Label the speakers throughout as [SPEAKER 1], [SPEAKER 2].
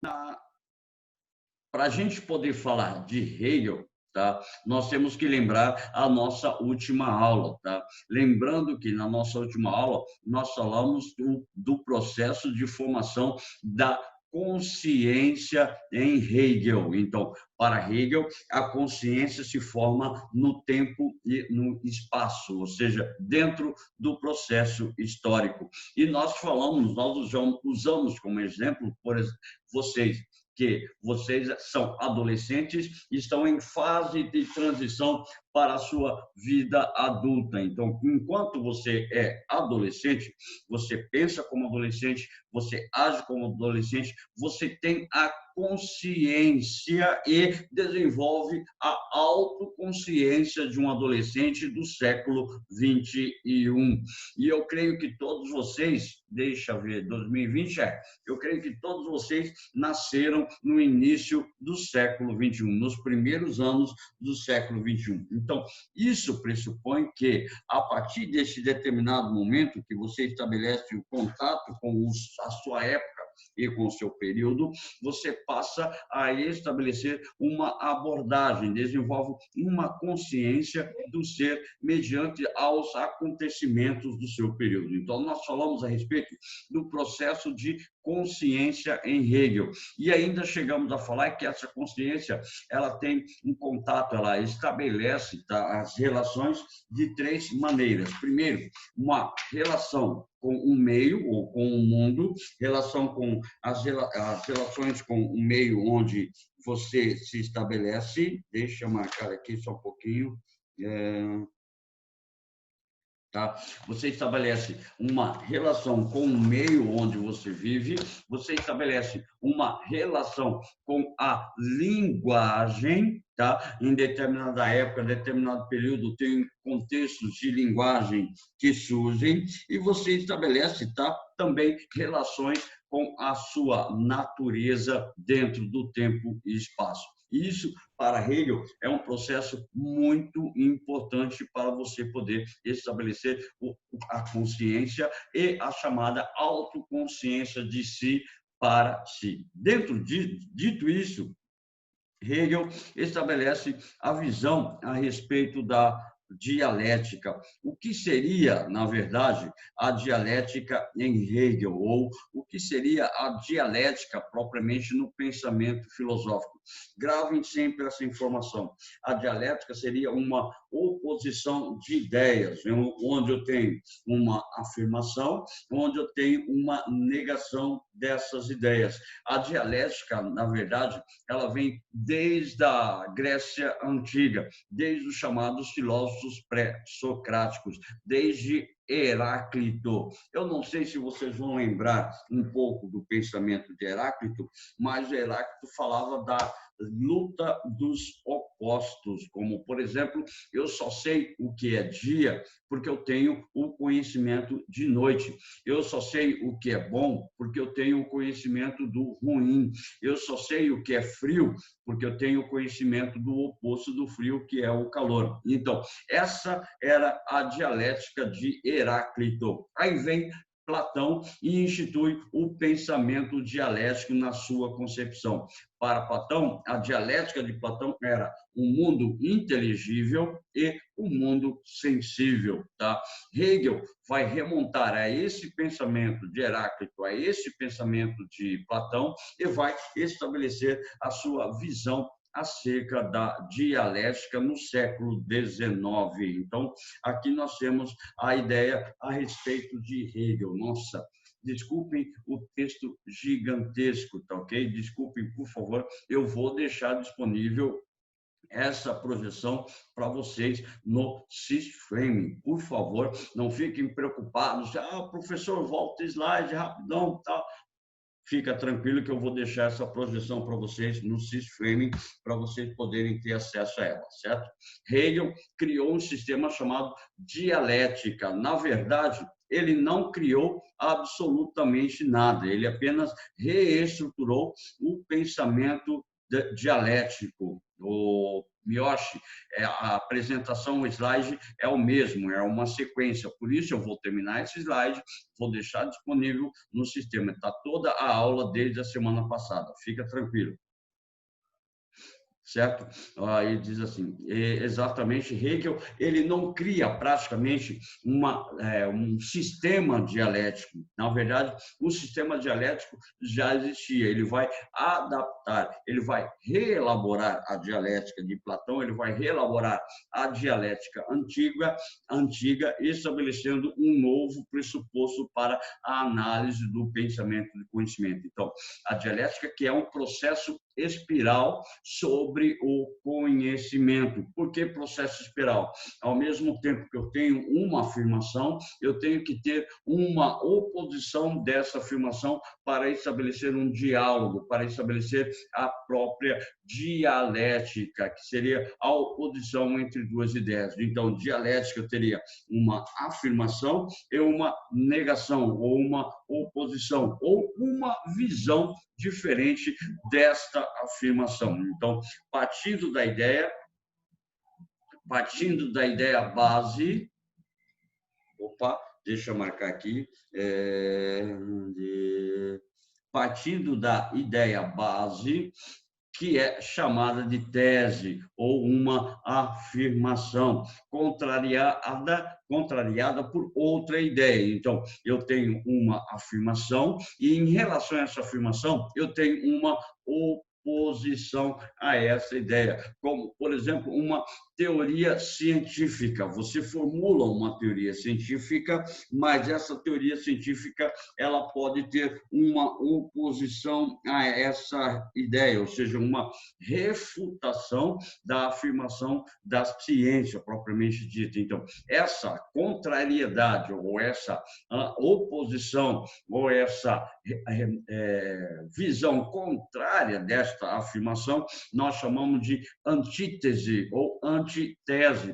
[SPEAKER 1] Para a gente poder falar de Hegel, tá? Nós temos que lembrar a nossa última aula, tá? Lembrando que na nossa última aula nós falamos do processo de formação da consciência em Hegel. Então, para Hegel, a consciência se forma no tempo e no espaço, ou seja, dentro do processo histórico. E nós falamos, nós usamos como exemplo, por exemplo, vocês que vocês são adolescentes e estão em fase de transição para a sua vida adulta. Então, enquanto você é adolescente, você pensa como adolescente, você age como adolescente, você tem a consciência e desenvolve a autoconsciência de um adolescente do século 21. E eu creio que todos vocês, deixa eu ver, 2020 eu creio que todos vocês nasceram no início do século 21, nos primeiros anos do século 21. Então, isso pressupõe que, a partir desse determinado momento que você estabelece o contato com a sua época e com o seu período, você passa a estabelecer uma abordagem, desenvolve uma consciência do ser mediante aos acontecimentos do seu período. Então, nós falamos a respeito do processo de consciência em Hegel. E ainda chegamos a falar que essa consciência ela tem um contato, ela estabelece as relações de três maneiras. Primeiro, uma relação com o meio ou com o mundo, relação com as relações com o meio onde você se estabelece. Deixa eu marcar aqui só um pouquinho. Tá? Você estabelece uma relação com o meio onde você vive, você estabelece uma relação com a linguagem, tá? Em determinada época, determinado período, tem contextos de linguagem que surgem, e você estabelece, tá? Também relações com a sua natureza dentro do tempo e espaço. Isso, para Hegel, é um processo muito importante para você poder estabelecer a consciência e a chamada autoconsciência de si para si. Dito isso, Hegel estabelece a visão a respeito da dialética. O que seria, na verdade, a dialética em Hegel, ou o que seria a dialética propriamente no pensamento filosófico? Gravem sempre essa informação. A dialética seria uma oposição de ideias, onde eu tenho uma afirmação, onde eu tenho uma negação dessas ideias. A dialética, na verdade, ela vem desde a Grécia Antiga, desde os chamados filósofos pré-socráticos, desde Heráclito. Eu não sei se vocês vão lembrar um pouco do pensamento de Heráclito, mas Heráclito falava da luta dos opostos, como, por exemplo, eu só sei o que é dia porque eu tenho o conhecimento de noite. Eu só sei o que é bom porque eu tenho o conhecimento do ruim. Eu só sei o que é frio porque eu tenho o conhecimento do oposto do frio, que é o calor. Então, essa era a dialética de Heráclito. Aí vem Platão e institui o pensamento dialético na sua concepção. Para Platão, a dialética de Platão era um mundo inteligível e um mundo sensível. Tá? Hegel vai remontar a esse pensamento de Heráclito, a esse pensamento de Platão, e vai estabelecer a sua visão acerca da dialética no século XIX. Então, aqui nós temos a ideia a respeito de Hegel. Nossa, desculpem o texto gigantesco, tá ok? Desculpem, por favor, eu vou deixar disponível essa projeção para vocês no SysFrame. Por favor, não fiquem preocupados. Professor, volta o slide rapidão, tal. Fica tranquilo que eu vou deixar essa projeção para vocês no SysFrame, para vocês poderem ter acesso a ela, certo? Hegel criou um sistema chamado dialética. Na verdade, ele não criou absolutamente nada, ele apenas reestruturou o pensamento dialético. o Miyoshi, a apresentação, o slide é o mesmo, é uma sequência. Por isso, eu vou terminar esse slide, vou deixar disponível no sistema. Está toda a aula desde a semana passada. Fica tranquilo. Certo? Aí diz assim, exatamente, Hegel, ele não cria praticamente um sistema dialético. Na verdade, o sistema dialético já existia. Ele vai adaptar, ele vai reelaborar a dialética de Platão, ele vai reelaborar a dialética antiga, estabelecendo um novo pressuposto para a análise do pensamento e do conhecimento. Então, a dialética, que é um processo espiral sobre o conhecimento. Por que processo espiral? Ao mesmo tempo que eu tenho uma afirmação, eu tenho que ter uma oposição dessa afirmação para estabelecer um diálogo, para estabelecer a própria dialética, que seria a oposição entre duas ideias. Então, dialética teria uma afirmação e uma negação, ou uma oposição, ou uma visão diferente desta afirmação. Então, partindo da ideia base, deixa eu marcar aqui, partindo da ideia base, que é chamada de tese ou uma afirmação, contrariada por outra ideia. Então, eu tenho uma afirmação e, em relação a essa afirmação, eu tenho uma oposição a essa ideia, como, por exemplo, uma teoria científica. Você formula uma teoria científica, mas essa teoria científica ela pode ter uma oposição a essa ideia, ou seja, uma refutação da afirmação da ciência propriamente dita. Então, essa contrariedade ou essa oposição ou essa visão contrária desta afirmação, nós chamamos de antítese ou antitese,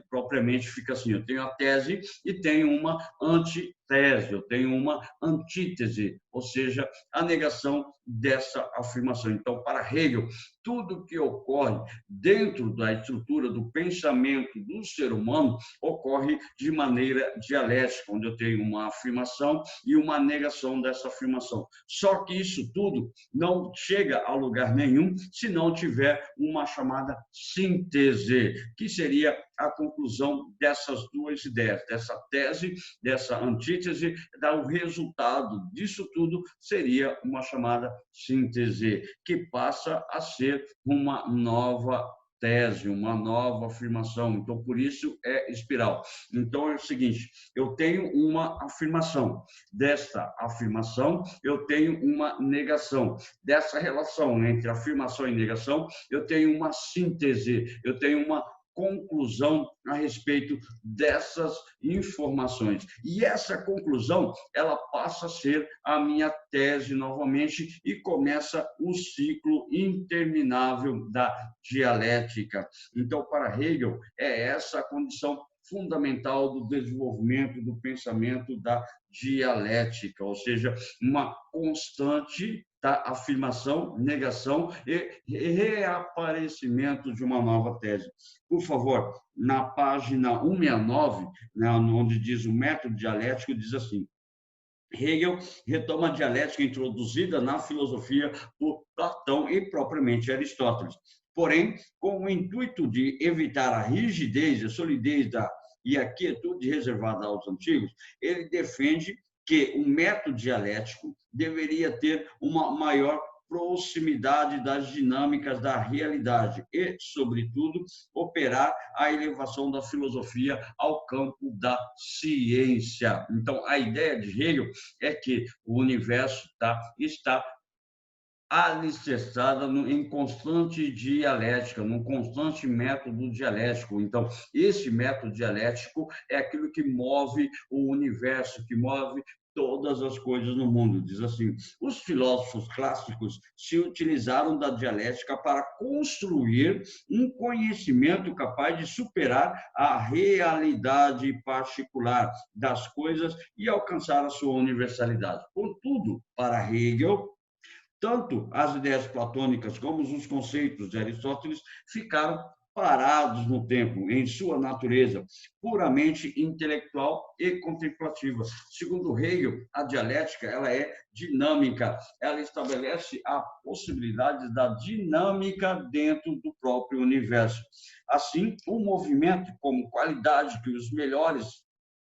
[SPEAKER 1] propriamente fica assim, eu tenho a tese e tenho uma antitese, eu tenho uma antítese, ou seja, a negação dessa afirmação. Então, para Hegel, tudo que ocorre dentro da estrutura do pensamento do ser humano ocorre de maneira dialética, onde eu tenho uma afirmação e uma negação dessa afirmação. Só que isso tudo não chega a lugar nenhum se não tiver uma chamada síntese, que seria a conclusão dessas duas ideias, dessa tese, dessa antítese, o resultado disso tudo seria uma chamada síntese, que passa a ser uma nova tese, uma nova afirmação. Então, por isso é espiral. Então, é o seguinte, eu tenho uma afirmação. Desta afirmação, eu tenho uma negação. Dessa relação entre afirmação e negação, eu tenho uma síntese, eu tenho uma conclusão a respeito dessas informações. E essa conclusão, ela passa a ser a minha tese novamente e começa o ciclo interminável da dialética. Então, para Hegel, é essa a condição fundamental do desenvolvimento do pensamento da dialética, ou seja, uma constante afirmação, negação e reaparecimento de uma nova tese. Por favor, na página 169, né, onde diz o método dialético, diz assim: Hegel retoma a dialética introduzida na filosofia por Platão e propriamente Aristóteles. Porém, com o intuito de evitar a rigidez, a solidez e a quietude reservada aos antigos, ele defende que o método dialético deveria ter uma maior proximidade das dinâmicas da realidade e, sobretudo, operar a elevação da filosofia ao campo da ciência. Então, a ideia de Hegel é que o universo está alicerçada em constante dialética, num constante método dialético. Então, esse método dialético é aquilo que move o universo, que move todas as coisas no mundo. Diz assim: os filósofos clássicos se utilizaram da dialética para construir um conhecimento capaz de superar a realidade particular das coisas e alcançar a sua universalidade. Contudo, para Hegel, tanto as ideias platônicas como os conceitos de Aristóteles ficaram parados no tempo, em sua natureza puramente intelectual e contemplativa. Segundo Hegel, a dialética ela é dinâmica, ela estabelece a possibilidade da dinâmica dentro do próprio universo. Assim, o movimento como qualidade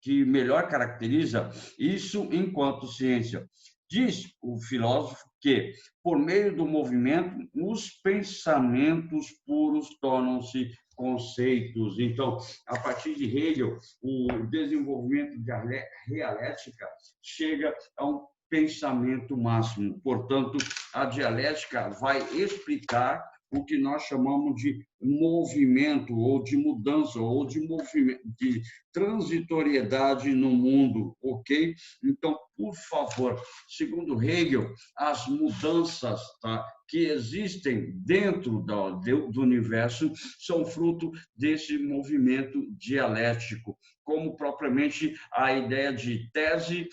[SPEAKER 1] que melhor caracteriza isso enquanto ciência. Diz o filósofo que, por meio do movimento, os pensamentos puros tornam-se conceitos. Então, a partir de Hegel, o desenvolvimento da dialética chega a um pensamento máximo. Portanto, a dialética vai explicar o que nós chamamos de movimento ou de mudança ou de movimento, de transitoriedade no mundo, ok? Então, por favor, segundo Hegel, as mudanças, tá, que existem dentro do universo são fruto desse movimento dialético, como propriamente a ideia de tese,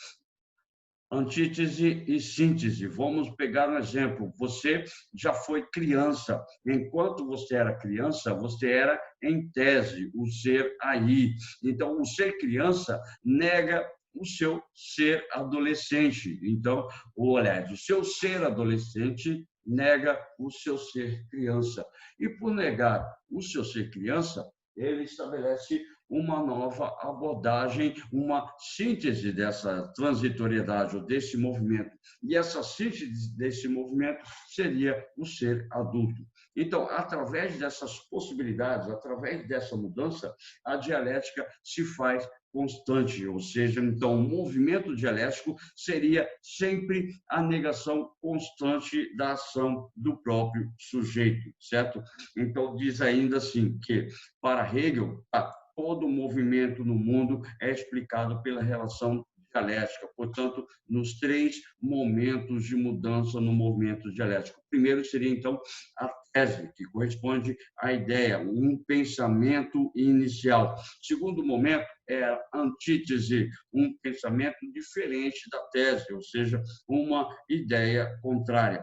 [SPEAKER 1] antítese e síntese. Vamos pegar um exemplo. Você já foi criança. Enquanto você era criança, você era, em tese, o ser aí. Então, o ser criança nega o seu ser adolescente. Então, aliás, o seu ser adolescente nega o seu ser criança. E por negar o seu ser criança, ele estabelece uma nova abordagem, uma síntese dessa transitoriedade ou desse movimento. E essa síntese desse movimento seria o ser adulto. Então, através dessas possibilidades, através dessa mudança, a dialética se faz constante, ou seja, então o movimento dialético seria sempre a negação constante da ação do próprio sujeito, certo? Então diz ainda assim que para Hegel todo movimento no mundo é explicado pela relação dialética, portanto, nos três momentos de mudança no movimento dialético. O primeiro seria, então, a tese, que corresponde à ideia, um pensamento inicial. O segundo momento é a antítese, um pensamento diferente da tese, ou seja, uma ideia contrária.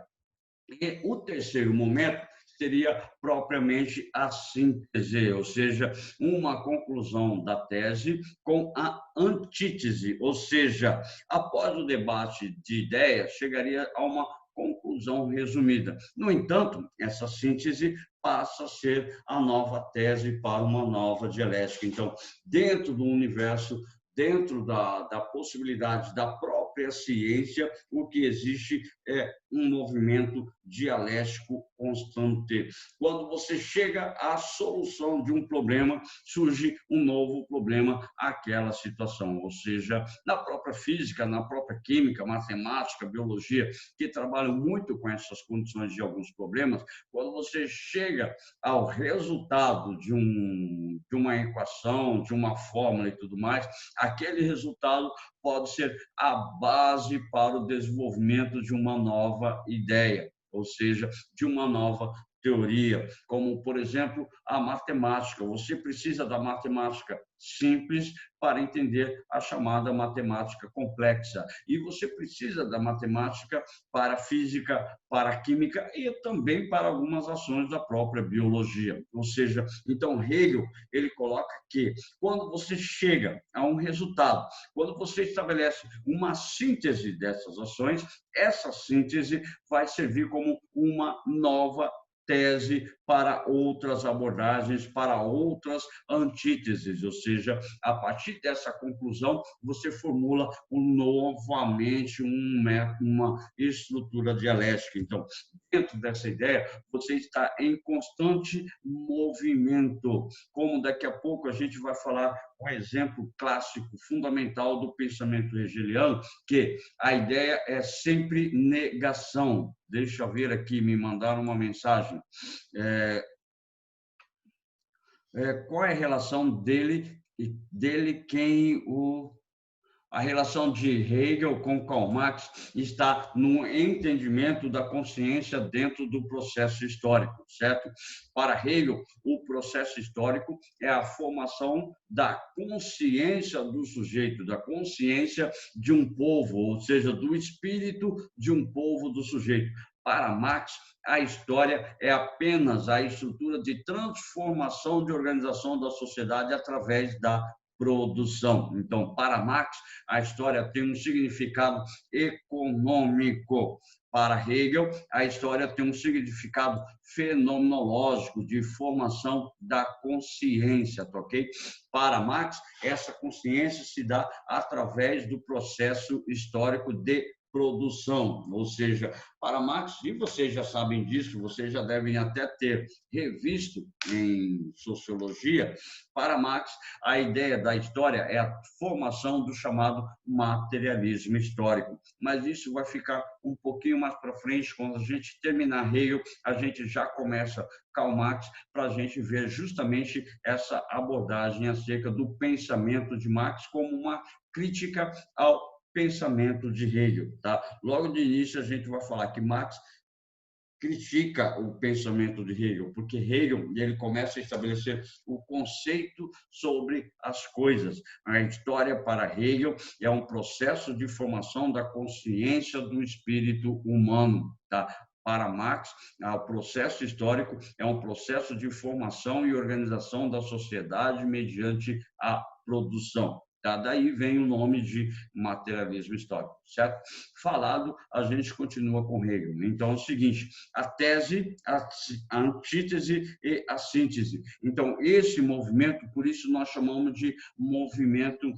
[SPEAKER 1] E o terceiro momento seria propriamente a síntese, ou seja, uma conclusão da tese com a antítese, ou seja, após o debate de ideias, chegaria a uma conclusão resumida. No entanto, essa síntese passa a ser a nova tese para uma nova dialética. Então, dentro do universo, dentro da possibilidade da própria ciência, o que existe é um movimento dialético constante. Quando você chega à solução de um problema, surge um novo problema àquela situação. Ou seja, na própria física, na própria química, matemática, biologia, que trabalham muito com essas condições de alguns problemas, quando você chega ao resultado de uma equação, de uma fórmula e tudo mais, aquele resultado pode ser a base para o desenvolvimento de uma nova ideia, ou seja, de uma nova teoria, como, por exemplo, a matemática. Você precisa da matemática simples para entender a chamada matemática complexa. E você precisa da matemática para a física, para a química e também para algumas ações da própria biologia. Ou seja, então Hegel, ele coloca que quando você chega a um resultado, quando você estabelece uma síntese dessas ações, essa síntese vai servir como uma nova tese para outras abordagens, para outras antíteses, ou seja, a partir dessa conclusão, você formula novamente uma estrutura dialética. Então, dentro dessa ideia, você está em constante movimento, como daqui a pouco a gente vai falar um exemplo clássico, fundamental do pensamento hegeliano, que a ideia é sempre negação. Deixa eu ver aqui, me mandaram uma mensagem. Qual é a relação a relação de Hegel com Karl Marx está no entendimento da consciência dentro do processo histórico, certo? Para Hegel, o processo histórico é a formação da consciência do sujeito, da consciência de um povo, ou seja, do espírito de um povo do sujeito. Para Marx, a história é apenas a estrutura de transformação de organização da sociedade através da produção. Então, para Marx, a história tem um significado econômico. Para Hegel, a história tem um significado fenomenológico de formação da consciência, tá ok? Para Marx, essa consciência se dá através do processo histórico de produção, ou seja, para Marx, e vocês já sabem disso, vocês já devem até ter revisto em sociologia, para Marx, a ideia da história é a formação do chamado materialismo histórico. Mas isso vai ficar um pouquinho mais para frente, quando a gente terminar Hegel, a gente já começa Karl Marx, para a gente ver justamente essa abordagem acerca do pensamento de Marx como uma crítica ao pensamento de Hegel, tá? Logo de início a gente vai falar que Marx critica o pensamento de Hegel, porque Hegel ele começa a estabelecer o conceito sobre as coisas. A história para Hegel é um processo de formação da consciência do espírito humano, tá? Para Marx, o processo histórico é um processo de formação e organização da sociedade mediante a produção. Tá? Daí vem o nome de materialismo histórico, certo? Falado, a gente continua com Hegel. Então, é o seguinte, a tese, a antítese e a síntese. Então, esse movimento, por isso nós chamamos de movimento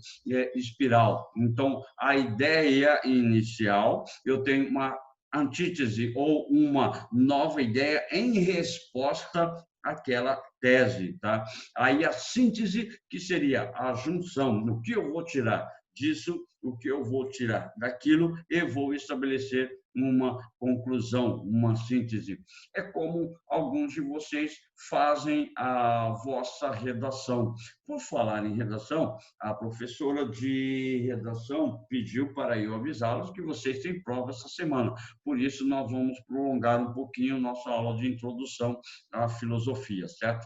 [SPEAKER 1] espiral. Então, a ideia inicial, eu tenho uma antítese ou uma nova ideia em resposta àquela tese, tá? Aí a síntese, que seria a junção do que eu vou tirar disso, o que eu vou tirar daquilo e vou estabelecer uma conclusão, uma síntese. É como alguns de vocês fazem a vossa redação. Por falar em redação, a professora de redação pediu para eu avisá-los que vocês têm prova essa semana. Por isso, nós vamos prolongar um pouquinho nossa aula de introdução à filosofia, certo?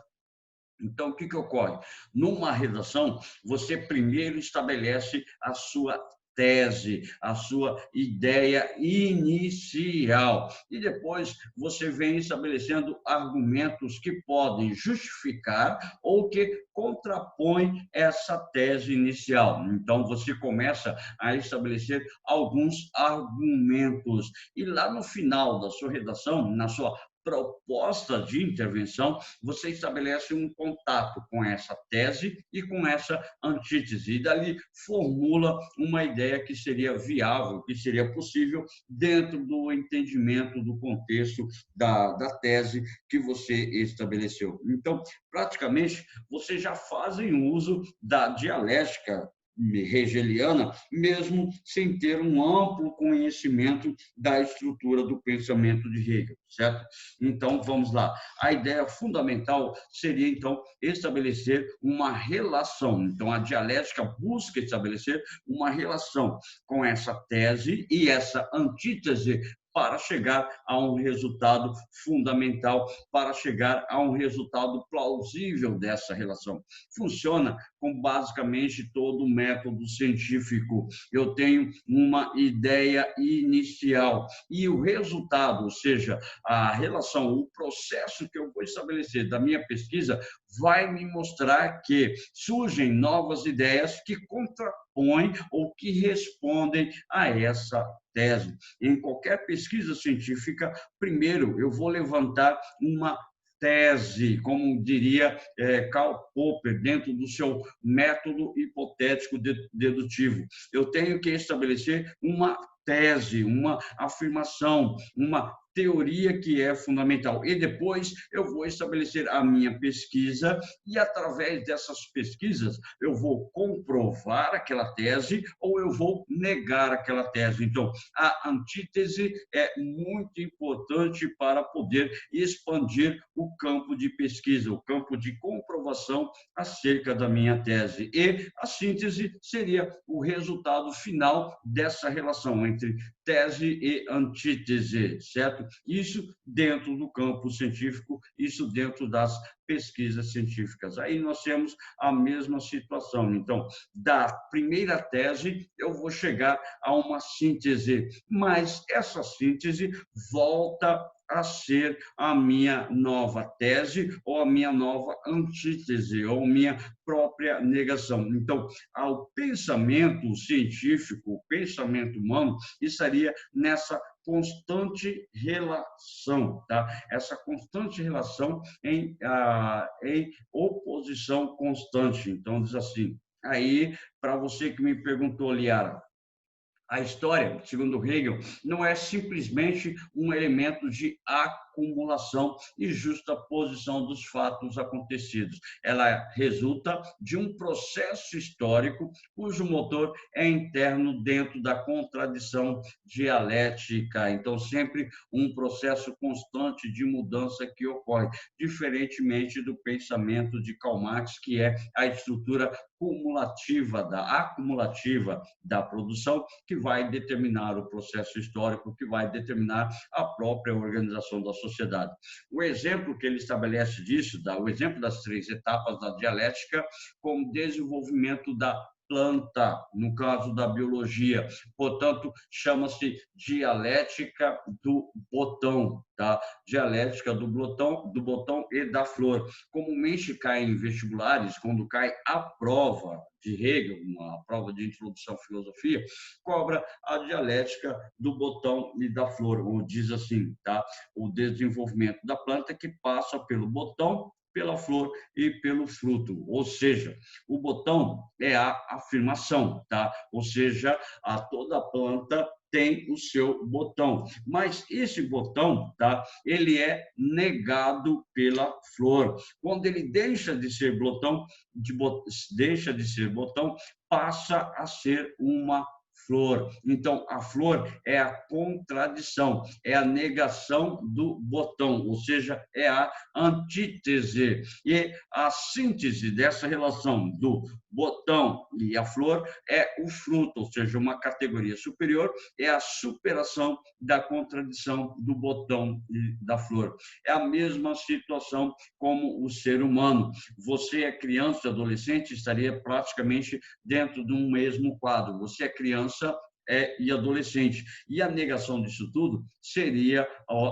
[SPEAKER 1] Então, o que ocorre? Numa redação, você primeiro estabelece a sua tese, a sua ideia inicial. E depois você vem estabelecendo argumentos que podem justificar ou que contrapõem essa tese inicial. Então, você começa a estabelecer alguns argumentos. E lá no final da sua redação, na sua proposta de intervenção, você estabelece um contato com essa tese e com essa antítese, e dali formula uma ideia que seria viável, que seria possível dentro do entendimento do contexto da tese que você estabeleceu. Então, praticamente, vocês já fazem uso da dialética hegeliana, mesmo sem ter um amplo conhecimento da estrutura do pensamento de Hegel, certo? Então, vamos lá. A ideia fundamental seria, então, estabelecer uma relação. Então, a dialética busca estabelecer uma relação com essa tese e essa antítese para chegar a um resultado fundamental, para chegar a um resultado plausível dessa relação. Funciona com basicamente todo o método científico. Eu tenho uma ideia inicial e o resultado, ou seja, a relação, o processo que eu vou estabelecer da minha pesquisa vai me mostrar que surgem novas ideias que contrapõem ou que respondem a essa tese. Em qualquer pesquisa científica, primeiro eu vou levantar uma tese, como diria Karl Popper, dentro do seu método hipotético dedutivo. Eu tenho que estabelecer uma tese, uma afirmação, uma teoria que é fundamental. E depois eu vou estabelecer a minha pesquisa e, através dessas pesquisas, eu vou comprovar aquela tese ou eu vou negar aquela tese. Então, a antítese é muito importante para poder expandir o campo de pesquisa, o campo de comprovação acerca da minha tese. E a síntese seria o resultado final dessa relação entre entre tese e antítese, certo? Isso dentro do campo científico, isso dentro das pesquisas científicas. Aí nós temos a mesma situação. Então, da primeira tese, eu vou chegar a uma síntese, mas essa síntese volta a ser a minha nova tese ou a minha nova antítese ou minha própria negação. Então, o pensamento científico, o pensamento humano, estaria nessa constante relação, tá? Essa constante relação em oposição constante. Então, diz assim, aí, para você que me perguntou, Liara, a história, segundo Hegel, não é simplesmente um elemento de acumulação e justaposição dos fatos acontecidos. Ela resulta de um processo histórico cujo motor é interno dentro da contradição dialética. Então, sempre um processo constante de mudança que ocorre, diferentemente do pensamento de Karl Marx, que é a estrutura acumulativa da produção, que vai determinar o processo histórico, que vai determinar a própria organização da sociedade. O exemplo que ele estabelece disso, o exemplo das 3 etapas da dialética, como desenvolvimento da planta, no caso da biologia. Portanto, chama-se dialética do botão, tá? Dialética do botão e da flor. Comumente cai em vestibulares, quando cai a prova de Hegel, uma prova de introdução à filosofia, cobra a dialética do botão e da flor, ou diz assim, tá? O desenvolvimento da planta que passa pelo botão, pela flor e pelo fruto. Ou seja, o botão é a afirmação, tá? Ou seja, toda planta tem o seu botão, mas esse botão, tá? Ele é negado pela flor. Quando ele deixa de ser botão, passa a ser uma flor. Então, a flor é a contradição, é a negação do botão, ou seja, é a antítese. E a síntese dessa relação do botão e a flor é o fruto, ou seja, uma categoria superior, é a superação da contradição do botão e da flor. É a mesma situação como o ser humano. Você é criança e adolescente, estaria praticamente dentro de um mesmo quadro. Você é criança e adolescente. E a negação disso tudo seria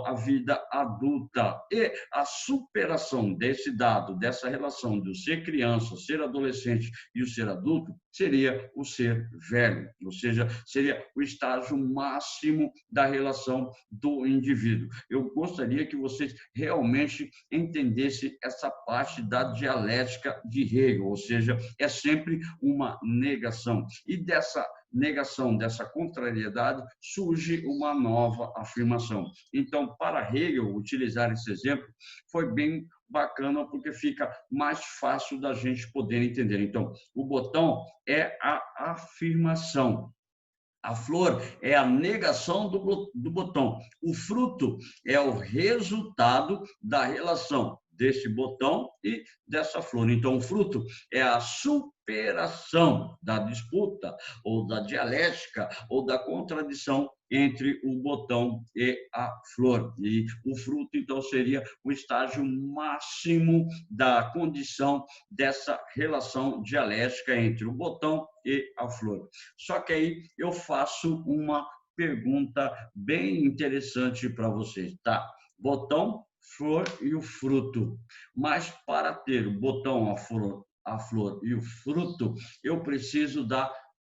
[SPEAKER 1] a vida adulta. E a superação desse dado, dessa relação do ser criança, ser adolescente e o ser adulto, seria o ser velho, ou seja, seria o estágio máximo da relação do indivíduo. Eu gostaria que vocês realmente entendessem essa parte da dialética de Hegel, ou seja, é sempre uma negação. E dessa negação, dessa contrariedade, surge uma nova afirmação. Então, para Hegel, utilizar esse exemplo foi bem bacana, porque fica mais fácil da gente poder entender. Então, o botão é a afirmação. A flor é a negação do botão. O fruto é o resultado da relação desse botão e dessa flor. Então, o fruto é a superação da disputa, ou da dialética, ou da contradição entre o botão e a flor. E o fruto, então, seria o estágio máximo da condição dessa relação dialética entre o botão e a flor. Só que aí eu faço uma pergunta bem interessante para vocês, tá? Botão, flor e o fruto. Mas para ter o botão, a flor e o fruto, eu preciso da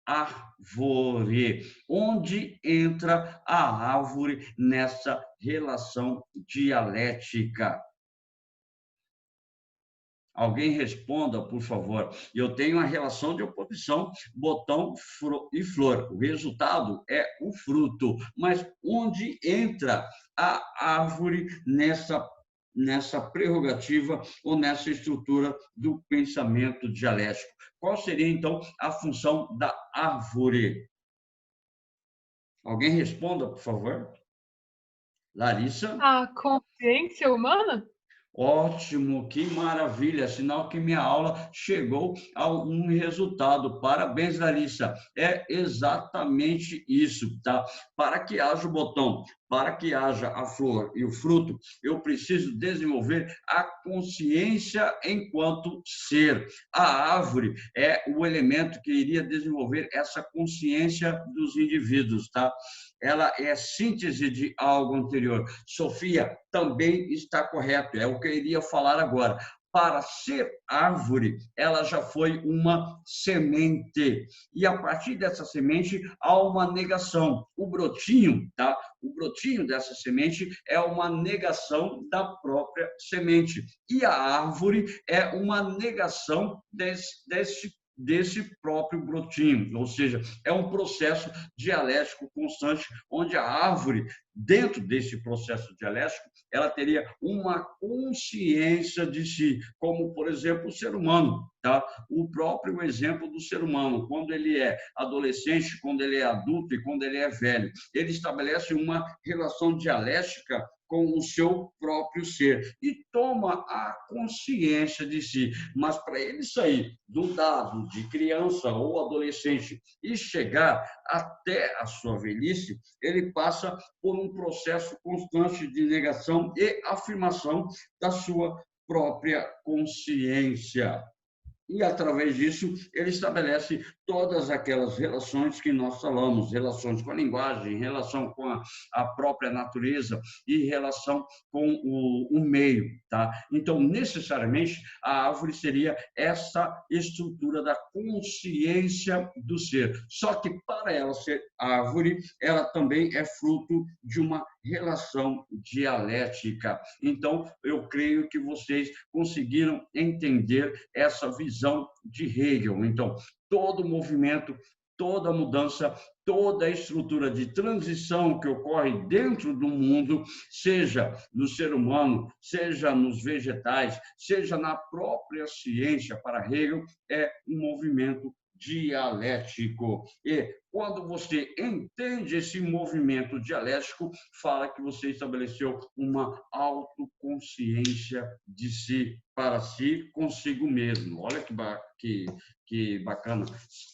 [SPEAKER 1] árvore. Onde entra a árvore nessa relação dialética? Alguém responda, por favor. Eu tenho a relação de oposição, botão e flor. O resultado é o fruto. Mas onde entra a árvore nessa prerrogativa ou nessa estrutura do pensamento dialético? Qual seria, então, a função da árvore? Alguém responda, por favor. Larissa?
[SPEAKER 2] A consciência humana?
[SPEAKER 1] Ótimo, que maravilha, sinal que minha aula chegou a um resultado. Parabéns, Larissa. É exatamente isso, tá? Para que haja o botão, para que haja a flor e o fruto, eu preciso desenvolver a consciência enquanto ser. A árvore é o elemento que iria desenvolver essa consciência dos indivíduos, tá? Ela é síntese de algo anterior. Sofia também está correto, é o que eu iria falar agora. Para ser árvore, ela já foi uma semente. E a partir dessa semente há uma negação. O brotinho, tá? O brotinho dessa semente é uma negação da própria semente. E a árvore é uma negação desse próprio brotinho, ou seja, é um processo dialético constante, onde a árvore, dentro desse processo dialético, ela teria uma consciência de si, como, por exemplo, o ser humano, tá? O próprio exemplo do ser humano, quando ele é adolescente, quando ele é adulto e quando ele é velho, ele estabelece uma relação dialética com o seu próprio ser e toma a consciência de si. Mas para ele sair do dado de criança ou adolescente e chegar até a sua velhice, ele passa por um processo constante de negação e afirmação da sua própria consciência. E, através disso, ele estabelece todas aquelas relações que nós falamos, relações com a linguagem, relação com a própria natureza e relação com o meio, tá? Então, necessariamente, a árvore seria essa estrutura da consciência do ser. Só que, para ela ser árvore, ela também é fruto de uma relação dialética. Então, eu creio que vocês conseguiram entender essa visão de Hegel. Então, todo movimento, toda mudança, toda a estrutura de transição que ocorre dentro do mundo, seja no ser humano, seja nos vegetais, seja na própria ciência, para Hegel, é um movimento dialético. E quando você entende esse movimento dialético, fala que você estabeleceu uma autoconsciência de si, para si, consigo mesmo. Olha que bacana.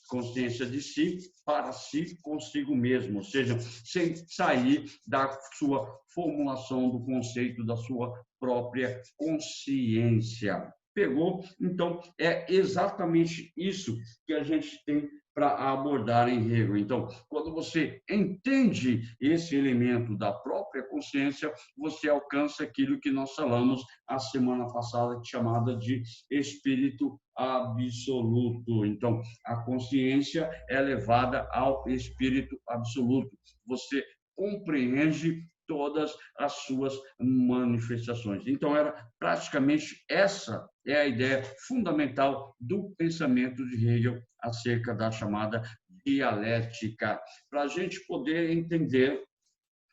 [SPEAKER 1] Consciência de si, para si, consigo mesmo. Ou seja, sem sair da sua formulação do conceito da sua própria consciência. Pegou? Então, é exatamente isso que a gente tem para abordar em Hegel. Então, quando você entende esse elemento da própria consciência, você alcança aquilo que nós falamos a semana passada, chamada de espírito absoluto. Então, a consciência é levada ao espírito absoluto. Você compreende todas as suas manifestações. Então, era praticamente essa é a ideia fundamental do pensamento de Hegel acerca da chamada dialética. Para a gente poder entender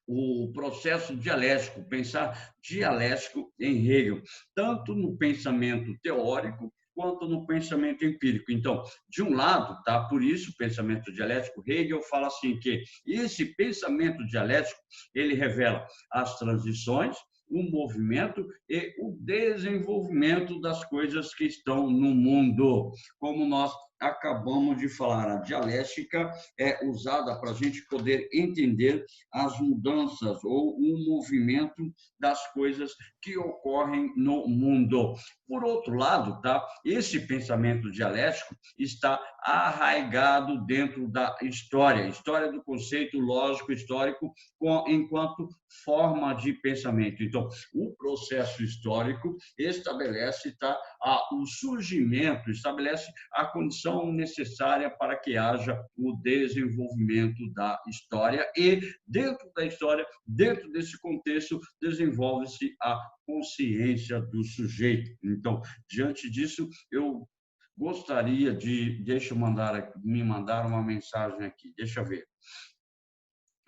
[SPEAKER 1] o processo dialético, pensar dialético em Hegel, tanto no pensamento teórico quanto no pensamento empírico. Então, de um lado, tá? Por isso, o pensamento dialético, Hegel fala assim que esse pensamento dialético, ele revela as transições, o movimento e o desenvolvimento das coisas que estão no mundo. Como nós acabamos de falar, a dialética é usada para a gente poder entender as mudanças ou o movimento das coisas que ocorrem no mundo. Por outro lado, tá? Esse pensamento dialético está arraigado dentro da história do conceito lógico histórico enquanto forma de pensamento. Então, o processo histórico estabelece o surgimento, estabelece a condição necessária para que haja o desenvolvimento da história e, dentro da história, dentro desse contexto, desenvolve-se a consciência do sujeito. Então, diante disso, eu gostaria de... me mandar uma mensagem aqui, deixa eu ver.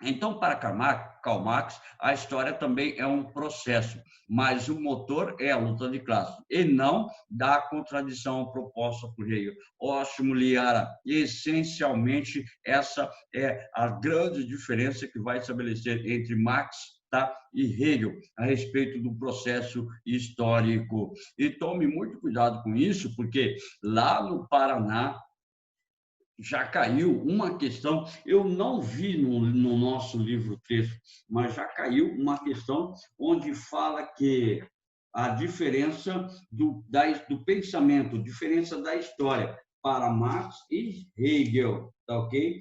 [SPEAKER 1] Então, para Karl Marx, a história também é um processo, mas o motor é a luta de classes, e não da contradição proposta por Hegel. Ótimo, Liara. Essencialmente, essa é a grande diferença que vai estabelecer entre Marx, tá? E Hegel a respeito do processo histórico. E tome muito cuidado com isso, porque lá no Paraná já caiu uma questão, eu não vi no nosso livro-texto, mas já caiu uma questão onde fala que a diferença do pensamento, diferença da história para Marx e Hegel, tá ok?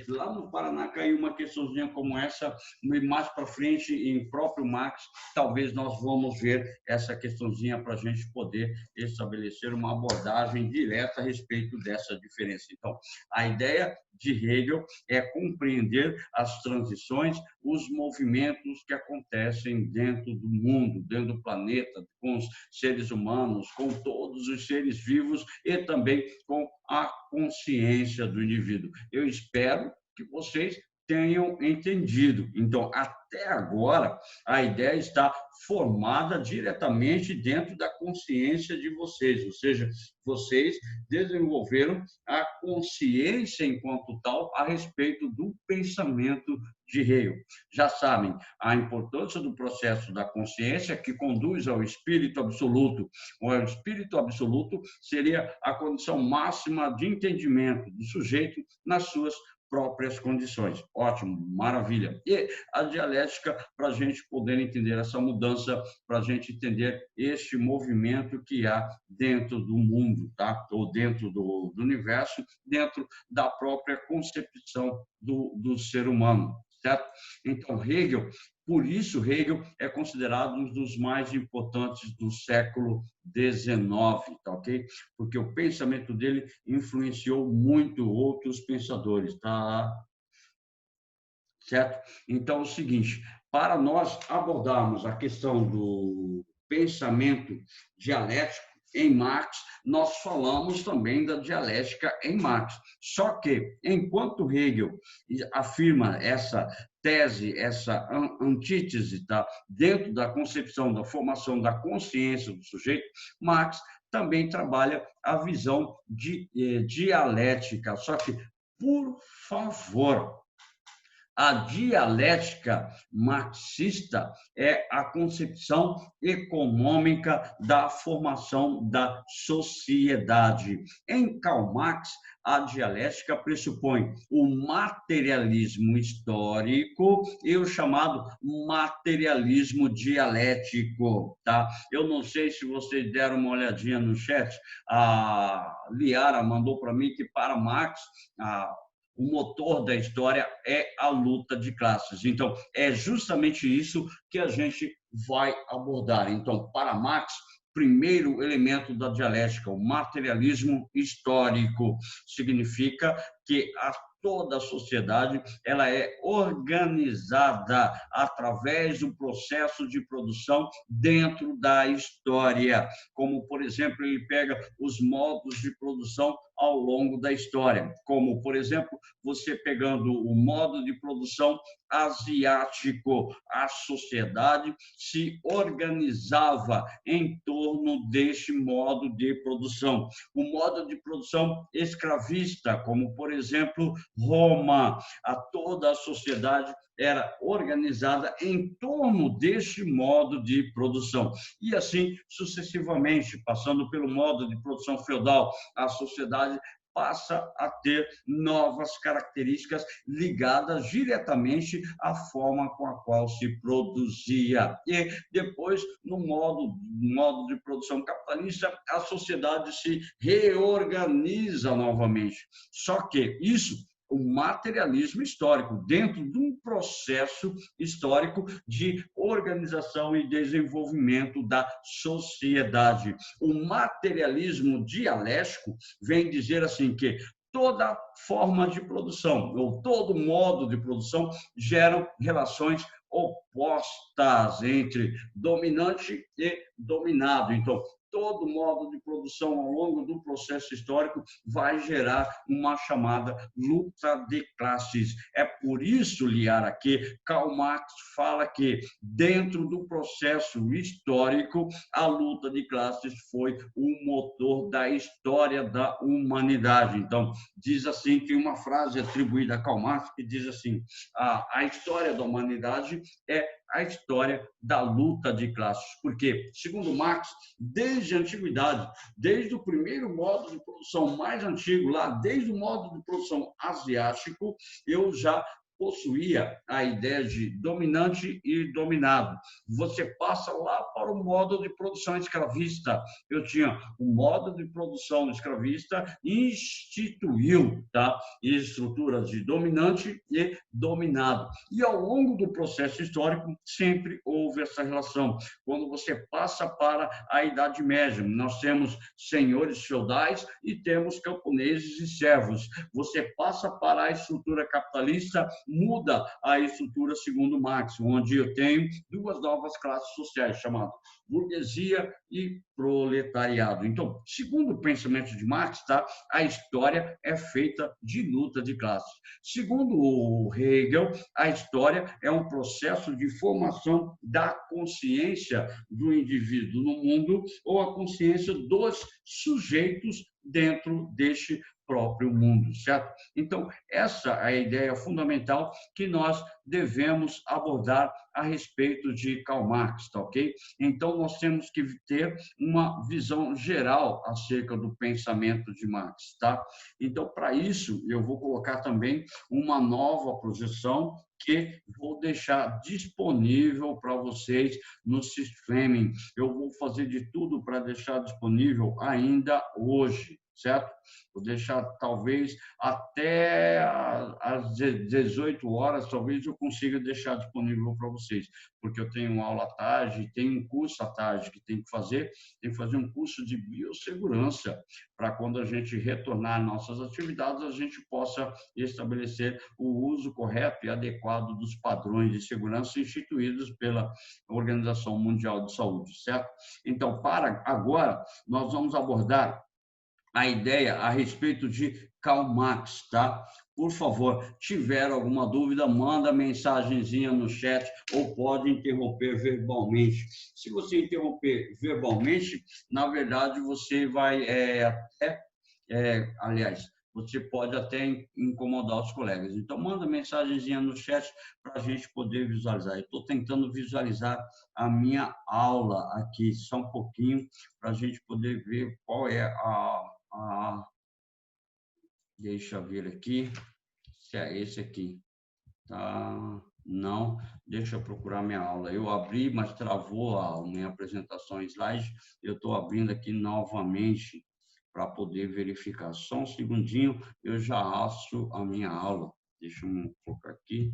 [SPEAKER 1] Lá no Paraná caiu uma questãozinha como essa, e mais para frente, em próprio Marx, talvez nós vamos ver essa questãozinha para a gente poder estabelecer uma abordagem direta a respeito dessa diferença. Então, a ideia de Hegel é compreender as transições, os movimentos que acontecem dentro do mundo, dentro do planeta, com os seres humanos, com todos os seres vivos e também com a consciência do indivíduo. Eu espero que vocês tenham entendido. Então, até agora, a ideia está formada diretamente dentro da consciência de vocês, ou seja, vocês desenvolveram a consciência enquanto tal a respeito do pensamento de Hegel. Já sabem a importância do processo da consciência que conduz ao espírito absoluto. O espírito absoluto seria a condição máxima de entendimento do sujeito nas suas próprias condições. Ótimo, maravilha. E a dialética, para a gente poder entender essa mudança, para a gente entender este movimento que há dentro do mundo, tá? Ou dentro do universo, dentro da própria concepção do ser humano, certo? Então, Hegel, por isso Hegel é considerado um dos mais importantes do século XIX, tá ok? Porque o pensamento dele influenciou muito outros pensadores, tá? Certo? Então, é o seguinte, para nós abordarmos a questão do pensamento dialético em Marx, nós falamos também da dialética em Marx. Só que, enquanto Hegel afirma essa tese, essa antítese, tá? Dentro da concepção da formação da consciência do sujeito, Marx também trabalha a visão de dialética. Só que, por favor, a dialética marxista é a concepção econômica da formação da sociedade. Em Karl Marx, a dialética pressupõe o materialismo histórico e o chamado materialismo dialético, tá? Eu não sei se vocês deram uma olhadinha no chat, a Liara mandou para mim que para Marx, o motor da história é a luta de classes. Então, é justamente isso que a gente vai abordar. Então, para Marx, primeiro elemento da dialética, o materialismo histórico, significa que toda a sociedade ela é organizada através do processo de produção dentro da história, como, por exemplo, ele pega os modos de produção ao longo da história, como, por exemplo, você pegando o modo de produção asiático, a sociedade se organizava em torno deste modo de produção. O modo de produção escravista, como, por exemplo, Roma, toda a sociedade era organizada em torno deste modo de produção. E assim sucessivamente, passando pelo modo de produção feudal, a sociedade passa a ter novas características ligadas diretamente à forma com a qual se produzia. E depois, no modo de produção capitalista, a sociedade se reorganiza novamente. Só que isso, o materialismo histórico, dentro de um processo histórico de organização e desenvolvimento da sociedade. O materialismo dialético vem dizer assim que toda forma de produção, ou todo modo de produção, geram relações opostas entre dominante e dominado. Então, todo modo de produção ao longo do processo histórico vai gerar uma chamada luta de classes. É por isso, Liara, que Karl Marx fala que dentro do processo histórico a luta de classes foi o motor da história da humanidade. Então, diz assim, tem uma frase atribuída a Karl Marx que diz assim: a história da humanidade é é a história da luta de classes. Porque, segundo Marx, desde a antiguidade, desde o primeiro modo de produção mais antigo, lá desde o modo de produção asiático, eu já possuía a ideia de dominante e dominado. Você passa lá para o modo de produção escravista. Eu tinha o modo de produção escravista instituiu, tá, estruturas de dominante e dominado. E ao longo do processo histórico sempre houve essa relação. Quando você passa para a Idade Média, nós temos senhores feudais e temos camponeses e servos. Você passa para a estrutura capitalista, muda a estrutura segundo Marx, onde eu tenho duas novas classes sociais, chamadas burguesia e proletariado. Então, segundo o pensamento de Marx, tá, a história é feita de luta de classes. Segundo o Hegel, a história é um processo de formação da consciência do indivíduo no mundo ou a consciência dos sujeitos dentro deste próprio mundo, certo? Então, essa é a ideia fundamental que nós devemos abordar a respeito de Karl Marx, tá ok? Então, nós temos que ter uma visão geral acerca do pensamento de Marx, tá? Então, para isso, eu vou colocar também uma nova projeção que vou deixar disponível para vocês no streaming. Eu vou fazer de tudo para deixar disponível ainda hoje, certo? Vou deixar talvez até às 18 horas, talvez eu consiga deixar disponível para vocês, porque eu tenho aula à tarde, tenho um curso à tarde que tem que fazer um curso de biossegurança, para quando a gente retornar às nossas atividades, a gente possa estabelecer o uso correto e adequado dos padrões de segurança instituídos pela Organização Mundial de Saúde, certo? Então, para agora, nós vamos abordar a ideia a respeito de Karl Marx, tá? Por favor, tiver alguma dúvida, manda mensagenzinha no chat ou pode interromper verbalmente. Se você interromper verbalmente, na verdade, você vai aliás, você pode até incomodar os colegas. Então, manda mensagenzinha no chat para a gente poder visualizar. Eu estou tentando visualizar a minha aula aqui, só um pouquinho, para a gente poder ver qual é deixa eu ver aqui, se é esse aqui, tá? Não, deixa eu procurar minha aula. Eu abri, mas travou a minha apresentação em slide. Eu estou abrindo aqui novamente para poder verificar. Só um segundinho, eu já aço a minha aula. Deixa eu colocar aqui.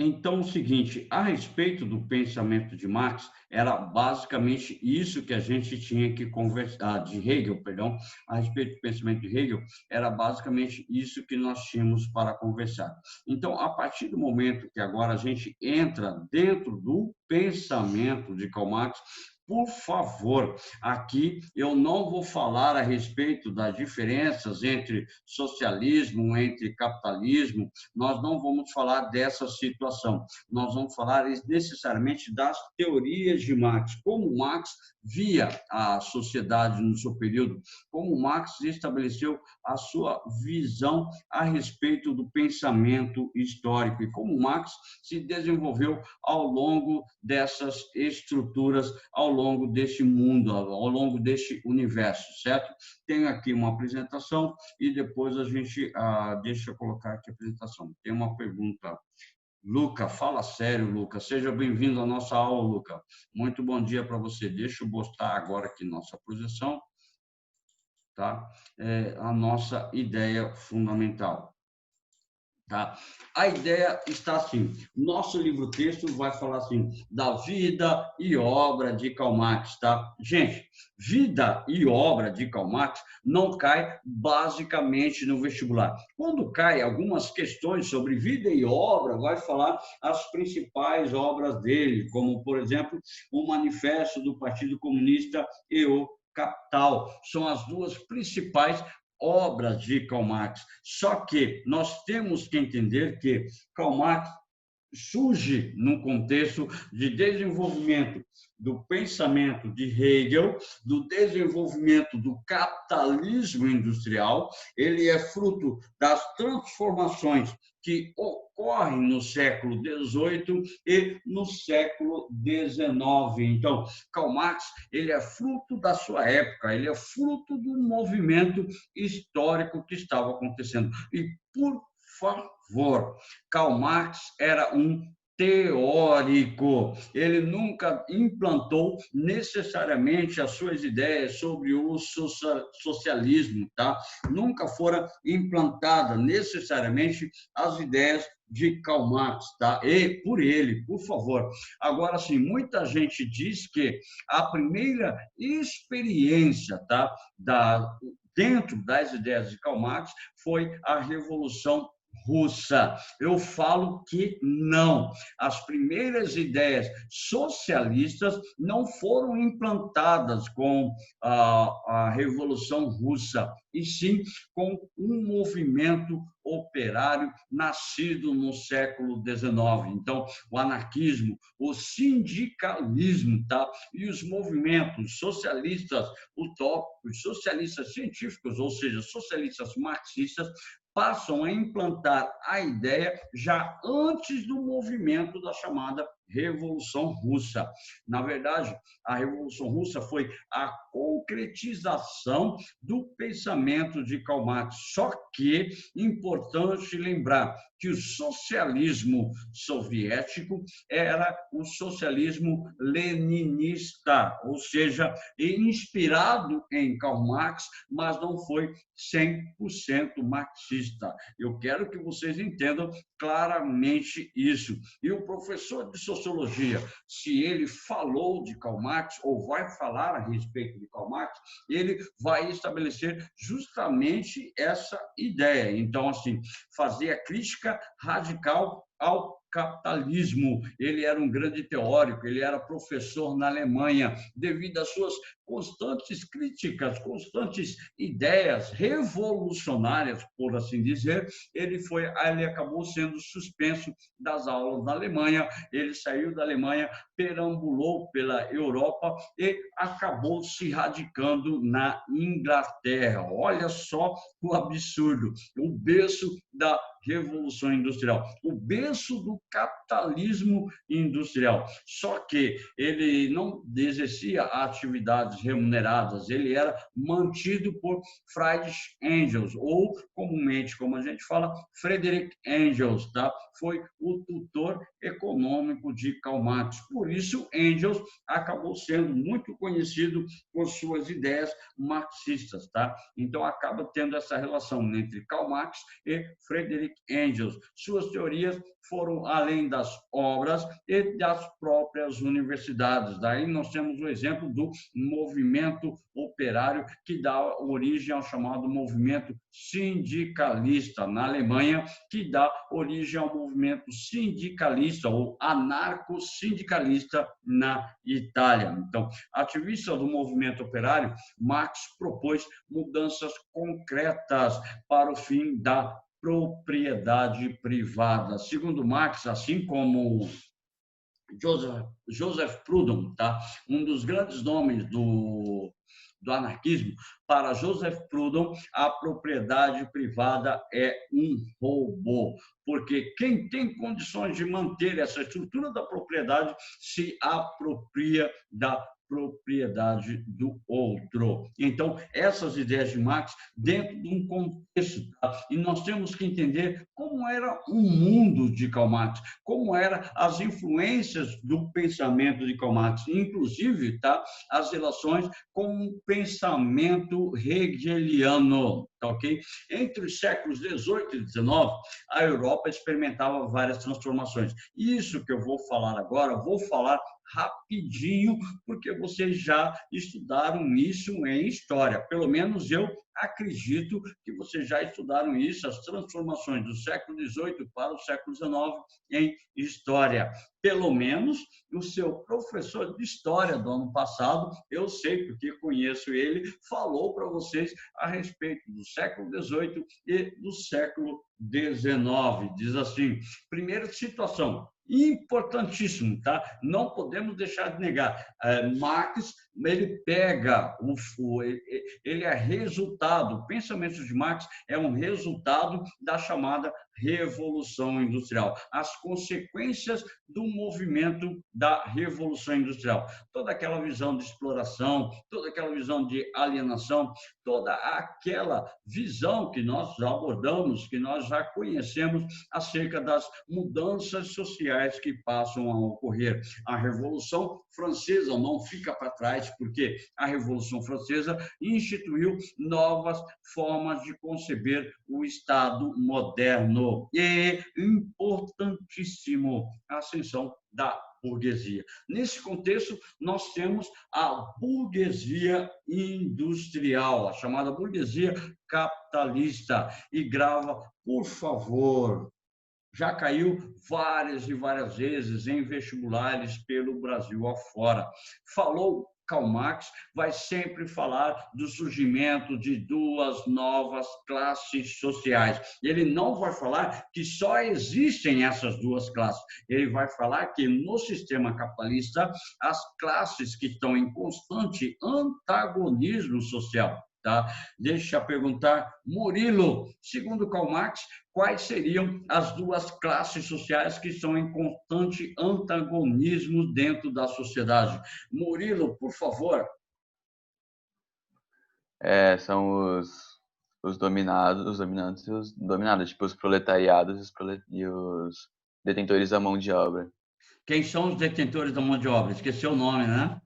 [SPEAKER 1] Então, é o seguinte, a respeito do pensamento de Marx, era basicamente isso que a gente tinha que conversar, de Hegel, perdão, a respeito do pensamento de Hegel, era basicamente isso que nós tínhamos para conversar. Então, a partir do momento que agora a gente entra dentro do pensamento de Karl Marx, por favor, aqui eu não vou falar a respeito das diferenças entre socialismo, entre capitalismo, nós não vamos falar dessa situação, nós vamos falar necessariamente das teorias de Marx, como Marx via a sociedade no seu período, como Marx estabeleceu a sua visão a respeito do pensamento histórico e como Marx se desenvolveu ao longo dessas estruturas, ao longo deste mundo, ao longo deste universo, certo? Tenho aqui uma apresentação e depois a gente deixa eu colocar aqui a apresentação. Tem uma pergunta. Luca, fala sério, Luca. Seja bem-vindo à nossa aula, Luca. Muito bom dia para você. Deixa eu botar agora aqui nossa projeção, tá? A nossa ideia fundamental. Tá? A ideia está assim, nosso livro-texto vai falar assim, da vida e obra de Karl Marx, tá? Gente, vida e obra de Karl Marx não cai basicamente no vestibular. Quando cai algumas questões sobre vida e obra, vai falar as principais obras dele, como, por exemplo, o Manifesto do Partido Comunista e o Capital. São as duas principais obras de Karl Marx. Só que nós temos que entender que Karl Marx surge num contexto de desenvolvimento do pensamento de Hegel, do desenvolvimento do capitalismo industrial. Ele é fruto das transformações que ocorrem no século XVIII e no século XIX. Então, Karl Marx, ele é fruto da sua época, ele é fruto do movimento histórico que estava acontecendo. E, por favor, Karl Marx era um teórico. Ele nunca implantou necessariamente as suas ideias sobre o socialismo, tá? Nunca foram implantadas necessariamente as ideias de Karl Marx, tá? E por ele, por favor. Agora, sim, muita gente diz que a primeira experiência, tá, dentro das ideias de Karl Marx foi a Revolução Russa. Eu falo que não. As primeiras ideias socialistas não foram implantadas com a Revolução Russa, e sim com um movimento operário nascido no século XIX. Então, o anarquismo, o sindicalismo, tá? E os movimentos socialistas utópicos, socialistas científicos, ou seja, socialistas marxistas, passam a implantar a ideia já antes do movimento da chamada Revolução Russa. Na verdade, a Revolução Russa foi a concretização do pensamento de Karl Marx. Só que, importante lembrar que o socialismo soviético era o socialismo leninista, ou seja, inspirado em Karl Marx, mas não foi 100% marxista. Eu quero que vocês entendam claramente isso. E o professor de sociologia, se ele falou de Karl Marx ou vai falar a respeito de Karl Marx, ele vai estabelecer justamente essa ideia. Então, assim, fazer a crítica radical ao capitalismo. Ele era um grande teórico, ele era professor na Alemanha, devido às suas constantes críticas, constantes ideias revolucionárias, por assim dizer, ele acabou sendo suspenso das aulas na Alemanha. Ele saiu da Alemanha, perambulou pela Europa e acabou se radicando na Inglaterra. Olha só o absurdo, o berço da Revolução Industrial, o berço do capitalismo industrial. Só que ele não exercia atividades remuneradas, ele era mantido por Friedrich Engels, ou comumente, como a gente fala, Friedrich Engels, tá? Foi o tutor econômico de Karl Marx. Por isso, Engels acabou sendo muito conhecido por suas ideias marxistas, tá? Então, acaba tendo essa relação entre Karl Marx e Friedrich Engels. Suas teorias foram além das obras e das próprias universidades. Daí nós temos o exemplo do movimento operário, que dá origem ao chamado movimento sindicalista na Alemanha, que dá origem ao movimento sindicalista ou anarco-sindicalista na Itália. Então, ativista do movimento operário, Marx propôs mudanças concretas para o fim da propriedade privada. Segundo Marx, assim como Joseph Proudhon, tá? Um dos grandes nomes do anarquismo, para Joseph Proudhon, a propriedade privada é um roubo, porque quem tem condições de manter essa estrutura da propriedade se apropria da propriedade do outro. Então, essas ideias de Marx dentro de um contexto, tá? E nós temos que entender como era o mundo de Karl Marx, como eram as influências do pensamento de Karl Marx, inclusive, tá? As relações com o pensamento hegeliano, tá ok? Entre os séculos XVIII e XIX, a Europa experimentava várias transformações. Isso que eu vou falar agora, vou falar rapidinho, porque vocês já estudaram isso em história. Pelo menos eu acredito que vocês já estudaram isso, as transformações do século XVIII para o século XIX em história. Pelo menos o seu professor de história do ano passado, eu sei porque conheço ele, falou para vocês a respeito do século XVIII e do século XIX. Diz assim: primeira situação, importantíssimo, tá? Não podemos deixar de negar. Marx, ele pega, ele é resultado, o pensamento de Marx é um resultado da chamada Revolução Industrial, as consequências do movimento da Revolução Industrial. Toda aquela visão de exploração, toda aquela visão de alienação, toda aquela visão que nós já abordamos, que nós já conhecemos acerca das mudanças sociais que passam a ocorrer. A Revolução Francesa não fica para trás, porque a Revolução Francesa instituiu novas formas de conceber o Estado moderno. E importantíssimo, a ascensão da burguesia. Nesse contexto, nós temos a burguesia industrial, a chamada burguesia capitalista. E grava, por favor, já caiu várias e várias vezes em vestibulares pelo Brasil afora. Falou Karl Marx, vai sempre falar do surgimento de duas novas classes sociais. Ele não vai falar que só existem essas duas classes. Ele vai falar que no sistema capitalista, as classes que estão em constante antagonismo social. Tá? Deixa eu perguntar, Murilo, segundo Karl Marx, quais seriam as duas classes sociais que estão em constante antagonismo dentro da sociedade? Murilo, por favor.
[SPEAKER 2] São os dominados, os dominantes e os dominados, tipo os proletariados e os detentores da mão de obra.
[SPEAKER 1] Quem são os detentores da mão de obra? Esqueceu o nome, né?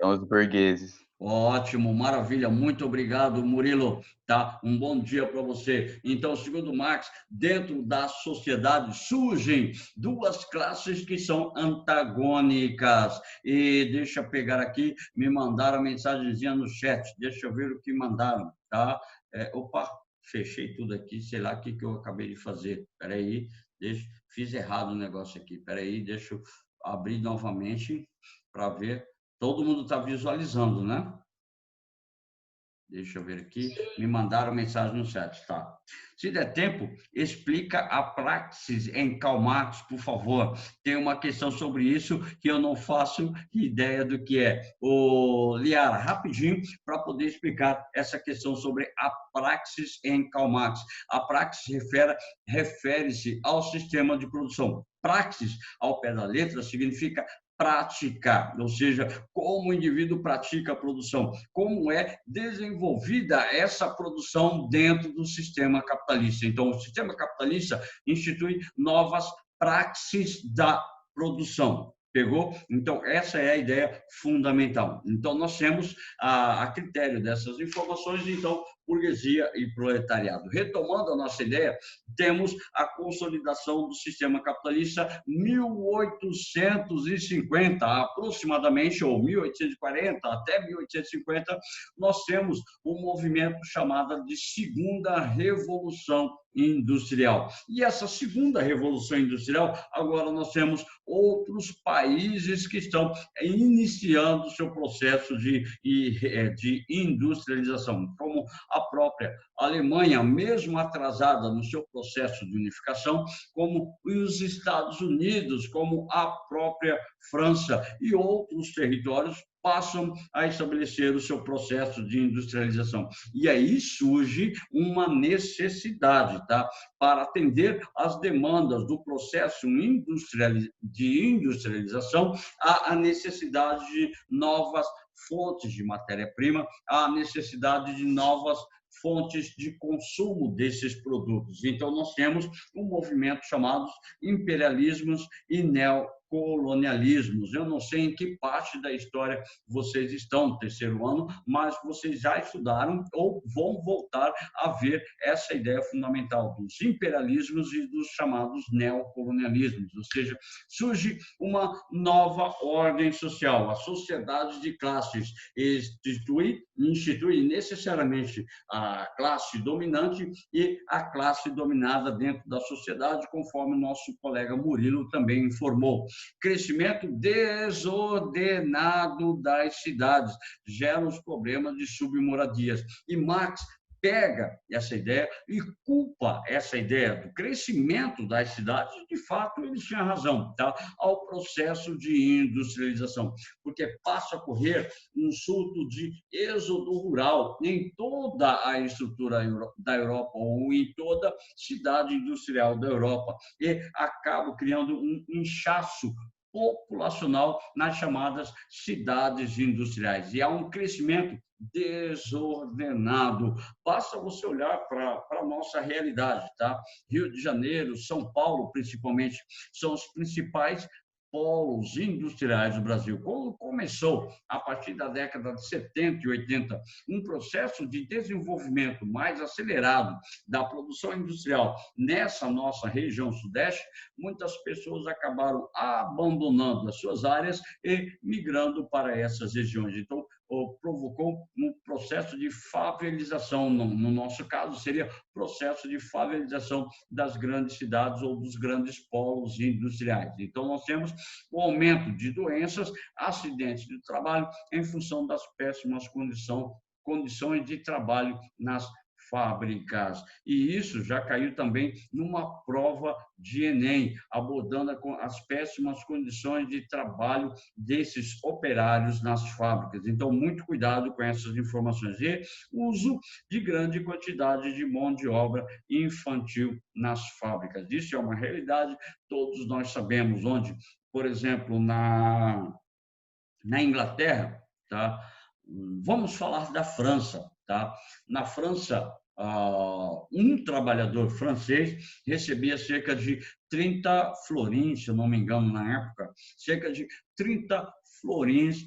[SPEAKER 2] São os burgueses.
[SPEAKER 1] Ótimo, maravilha, muito obrigado, Murilo. Tá? Um bom dia para você. Então, segundo Marx, dentro da sociedade surgem duas classes que são antagônicas. E deixa eu pegar aqui, me mandaram a mensagenzinha no chat. Deixa eu ver o que mandaram, tá? Opa, fechei tudo aqui, sei lá o que eu acabei de fazer. Espera aí, fiz errado o negócio aqui. Espera aí, deixa eu abrir novamente para ver. Todo mundo está visualizando, né? Deixa eu ver aqui. Me mandaram mensagem no chat, tá? Se der tempo, explica a praxis em Karl Marx, por favor. Tem uma questão sobre isso que eu não faço ideia do que é. Liara, rapidinho, para poder explicar essa questão sobre a praxis em Karl Marx. A praxis refere-se ao sistema de produção. Praxis, ao pé da letra, significa prática, ou seja, como o indivíduo pratica a produção, como é desenvolvida essa produção dentro do sistema capitalista. Então, o sistema capitalista institui novas praxis da produção. Pegou? Então, essa é a ideia fundamental. Então, nós temos, a critério dessas informações, então, burguesia e proletariado. Retomando a nossa ideia, temos a consolidação do sistema capitalista 1850, aproximadamente, ou 1840 até 1850, nós temos um movimento chamado de Segunda Revolução Industrial. E essa segunda revolução industrial, agora nós temos outros países que estão iniciando seu processo de industrialização, como a própria Alemanha, mesmo atrasada no seu processo de unificação, como os Estados Unidos, como a própria França e outros territórios passam a estabelecer o seu processo de industrialização. E aí surge uma necessidade, tá? Para atender às demandas do processo de industrialização, há a necessidade de novas fontes de matéria-prima, há a necessidade de novas fontes de consumo desses produtos. Então, nós temos um movimento chamado imperialismos e neocolonialismos. Eu não sei em que parte da história vocês estão no terceiro ano, mas vocês já estudaram ou vão voltar a ver essa ideia fundamental dos imperialismos e dos chamados neocolonialismos, ou seja, surge uma nova ordem social, a sociedade de classes institui necessariamente a classe dominante e a classe dominada dentro da sociedade, conforme o nosso colega Murilo também informou. Crescimento desordenado das cidades gera os problemas de submoradias. E Marx pega essa ideia e culpa essa ideia do crescimento das cidades, de fato, eles tinham razão, tá? Ao processo de industrialização, porque passa a ocorrer um surto de êxodo rural em toda a estrutura da Europa ou em toda cidade industrial da Europa e acaba criando um inchaço populacional nas chamadas cidades industriais. E há um crescimento desordenado. Basta você olhar para a nossa realidade, tá? Rio de Janeiro, São Paulo, principalmente, são os principais polos industriais do Brasil. Quando começou, a partir da década de 70 e 80, um processo de desenvolvimento mais acelerado da produção industrial nessa nossa região sudeste, muitas pessoas acabaram abandonando as suas áreas e migrando para essas regiões. Então, provocou um processo de favelização. No nosso caso, seria processo de favelização das grandes cidades ou dos grandes polos industriais. Então, nós temos o aumento de doenças, acidentes de trabalho, em função das péssimas condições de trabalho nas fábricas. E isso já caiu também numa prova de Enem, abordando as péssimas condições de trabalho desses operários nas fábricas. Então, muito cuidado com essas informações. E uso de grande quantidade de mão de obra infantil nas fábricas. Isso é uma realidade, todos nós sabemos, onde, por exemplo, na Inglaterra, tá? Vamos falar da França, tá? Na França, um trabalhador francês recebia cerca de 30 florins, se eu não me engano, na época, cerca de 30 florins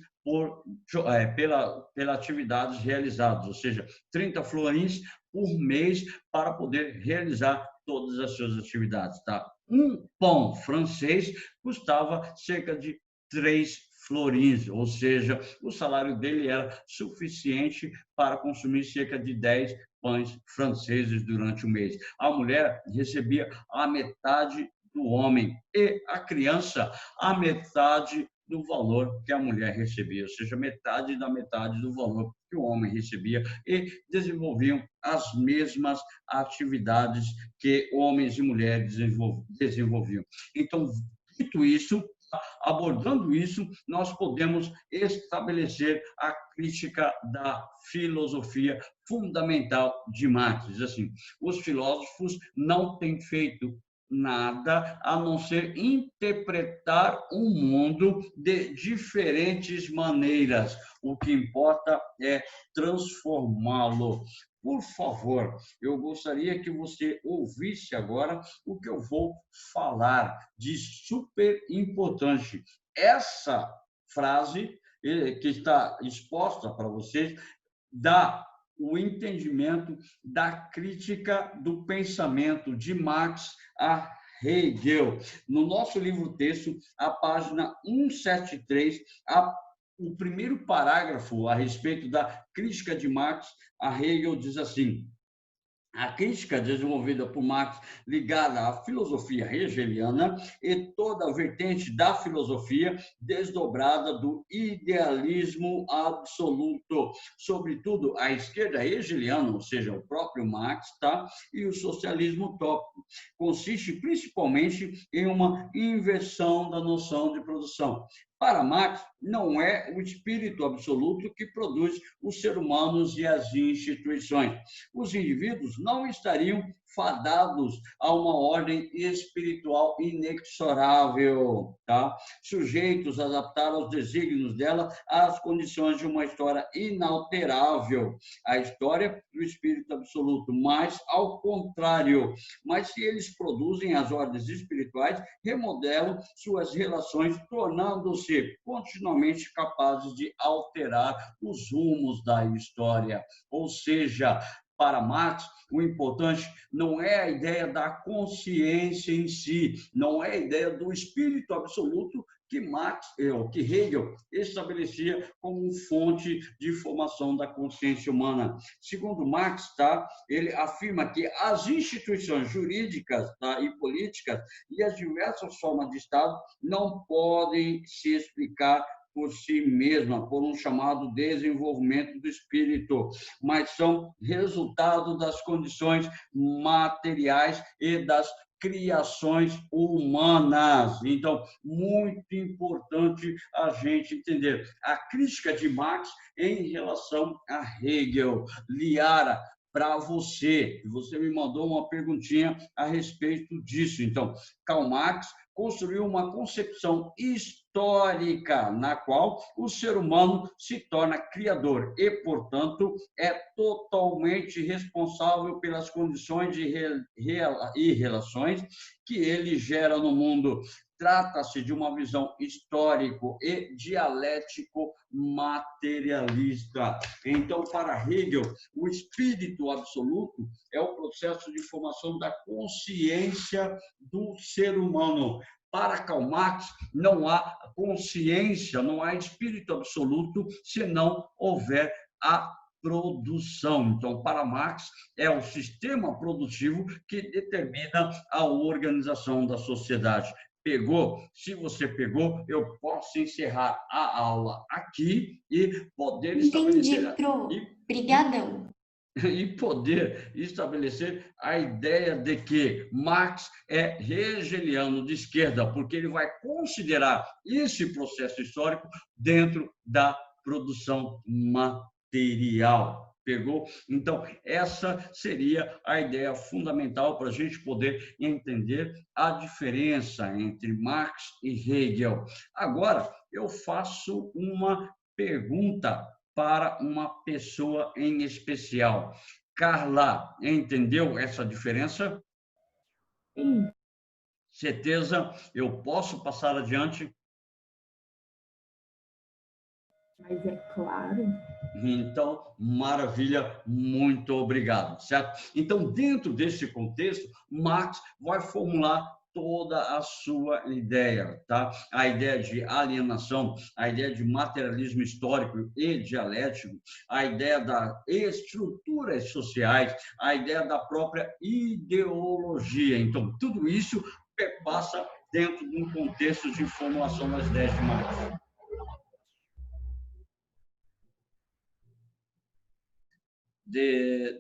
[SPEAKER 1] pela atividades realizadas, ou seja, 30 florins por mês para poder realizar todas as suas atividades, tá? Um pão francês custava cerca de 3 florins, ou seja, o salário dele era suficiente para consumir cerca de 10 pães franceses durante o mês. A mulher recebia a metade do homem e a criança a metade do valor que a mulher recebia, ou seja, metade da metade do valor que o homem recebia, e desenvolviam as mesmas atividades que homens e mulheres desenvolviam. Então, dito isso, abordando isso, nós podemos estabelecer a crítica da filosofia fundamental de Marx. Diz assim, os filósofos não têm feito nada a não ser interpretar o mundo de diferentes maneiras. O que importa é transformá-lo. Por favor, eu gostaria que você ouvisse agora o que eu vou falar de super importante. Essa frase que está exposta para vocês dá o entendimento da crítica do pensamento de Marx a Hegel. No nosso livro-texto, a página 173, o primeiro parágrafo a respeito da crítica de Marx a Hegel diz assim: a crítica desenvolvida por Marx, ligada à filosofia hegeliana e toda a vertente da filosofia desdobrada do idealismo absoluto, sobretudo a esquerda hegeliana, ou seja, o próprio Marx, tá? E o socialismo utópico, consiste principalmente em uma inversão da noção de produção. Para Marx, não é o espírito absoluto que produz os seres humanos e as instituições. Os indivíduos não estariam fadados a uma ordem espiritual inexorável, tá? Sujeitos a adaptar aos desígnios dela às condições de uma história inalterável, a história do espírito absoluto, mas ao contrário. Mas se eles produzem as ordens espirituais, remodelam suas relações, tornando-se continuamente capazes de alterar os rumos da história. Ou seja, para Marx, o importante não é a ideia da consciência em si, não é a ideia do espírito absoluto que Hegel estabelecia como fonte de formação da consciência humana. Segundo Marx, tá, ele afirma que as instituições jurídicas, tá, e políticas e as diversas formas de Estado não podem se explicar por si mesma, por um chamado desenvolvimento do espírito, mas são resultado das condições materiais e das criações humanas. Então, muito importante a gente entender a crítica de Marx em relação a Hegel. Liara, para você me mandou uma perguntinha a respeito disso. Então, Karl Marx construiu uma concepção histórica na qual o ser humano se torna criador e, portanto, é totalmente responsável pelas condições e relações que ele gera no mundo. Trata-se de uma visão histórico e dialético materialista. Então, para Hegel, o espírito absoluto é o processo de formação da consciência do ser humano. Para Karl Marx, não há consciência, não há espírito absoluto se não houver a produção. Então, para Marx, é o sistema produtivo que determina a organização da sociedade. Pegou? Se você pegou, eu posso encerrar a aula aqui e poder estabelecer...
[SPEAKER 3] Entendi, Pro. Obrigadão.
[SPEAKER 1] E poder estabelecer a ideia de que Marx é hegeliano de esquerda, porque ele vai considerar esse processo histórico dentro da produção material. Pegou? Então, essa seria a ideia fundamental para a gente poder entender a diferença entre Marx e Hegel. Agora, eu faço uma pergunta para uma pessoa em especial. Carla, entendeu essa diferença?
[SPEAKER 4] Sim.
[SPEAKER 1] Certeza? Eu posso passar adiante?
[SPEAKER 4] Mas é claro.
[SPEAKER 1] Então, maravilha, muito obrigado, certo? Então, dentro desse contexto, Marx vai formular toda a sua ideia, tá? A ideia de alienação, a ideia de materialismo histórico e dialético, a ideia das estruturas sociais, a ideia da própria ideologia. Então, tudo isso passa dentro de um contexto de formulação das ideias de Marx.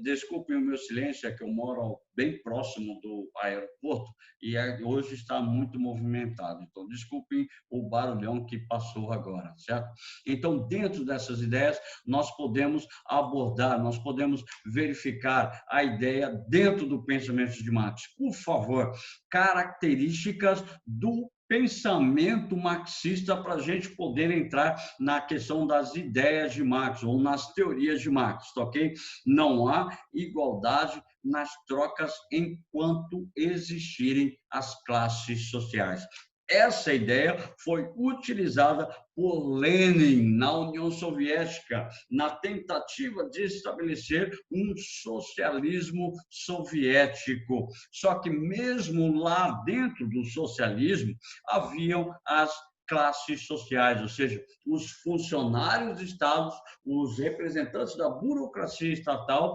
[SPEAKER 1] Desculpem o meu silêncio, é que eu moro bem próximo do aeroporto e hoje está muito movimentado. Então, desculpem o barulhão que passou agora, certo? Então, dentro dessas ideias, nós podemos abordar, nós podemos verificar a ideia dentro do pensamento de Marx. Por favor, características do pensamento marxista para a gente poder entrar na questão das ideias de Marx ou nas teorias de Marx, tá ok? Não há igualdade nas trocas enquanto existirem as classes sociais. Essa ideia foi utilizada por Lenin na União Soviética, na tentativa de estabelecer um socialismo soviético. Só que mesmo lá dentro do socialismo, haviam as classes sociais, ou seja, os funcionários de estados, os representantes da burocracia estatal,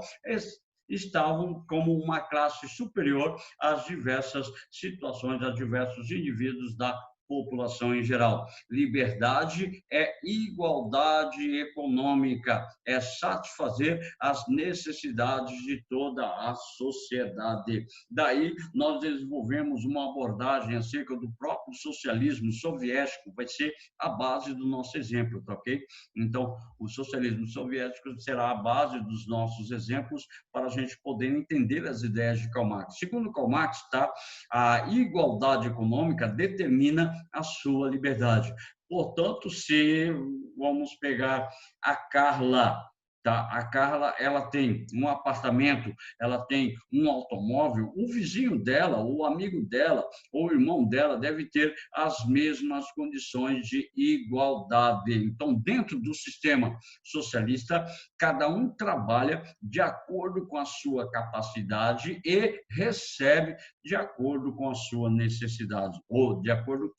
[SPEAKER 1] estavam como uma classe superior às diversas situações, a diversos indivíduos da população em geral. Liberdade é igualdade econômica, é satisfazer as necessidades de toda a sociedade. Daí, nós desenvolvemos uma abordagem acerca do próprio socialismo soviético, vai ser a base do nosso exemplo, tá ok? Então, o socialismo soviético será a base dos nossos exemplos para a gente poder entender as ideias de Karl Marx. Segundo Karl Marx, tá? A igualdade econômica determina a sua liberdade. Portanto, se vamos pegar a Carla, tá? A Carla, ela tem um apartamento, ela tem um automóvel, o vizinho dela, o amigo dela, ou o irmão dela deve ter as mesmas condições de igualdade. Então, dentro do sistema socialista, cada um trabalha de acordo com a sua capacidade e recebe de acordo com a sua necessidade, ou de acordo...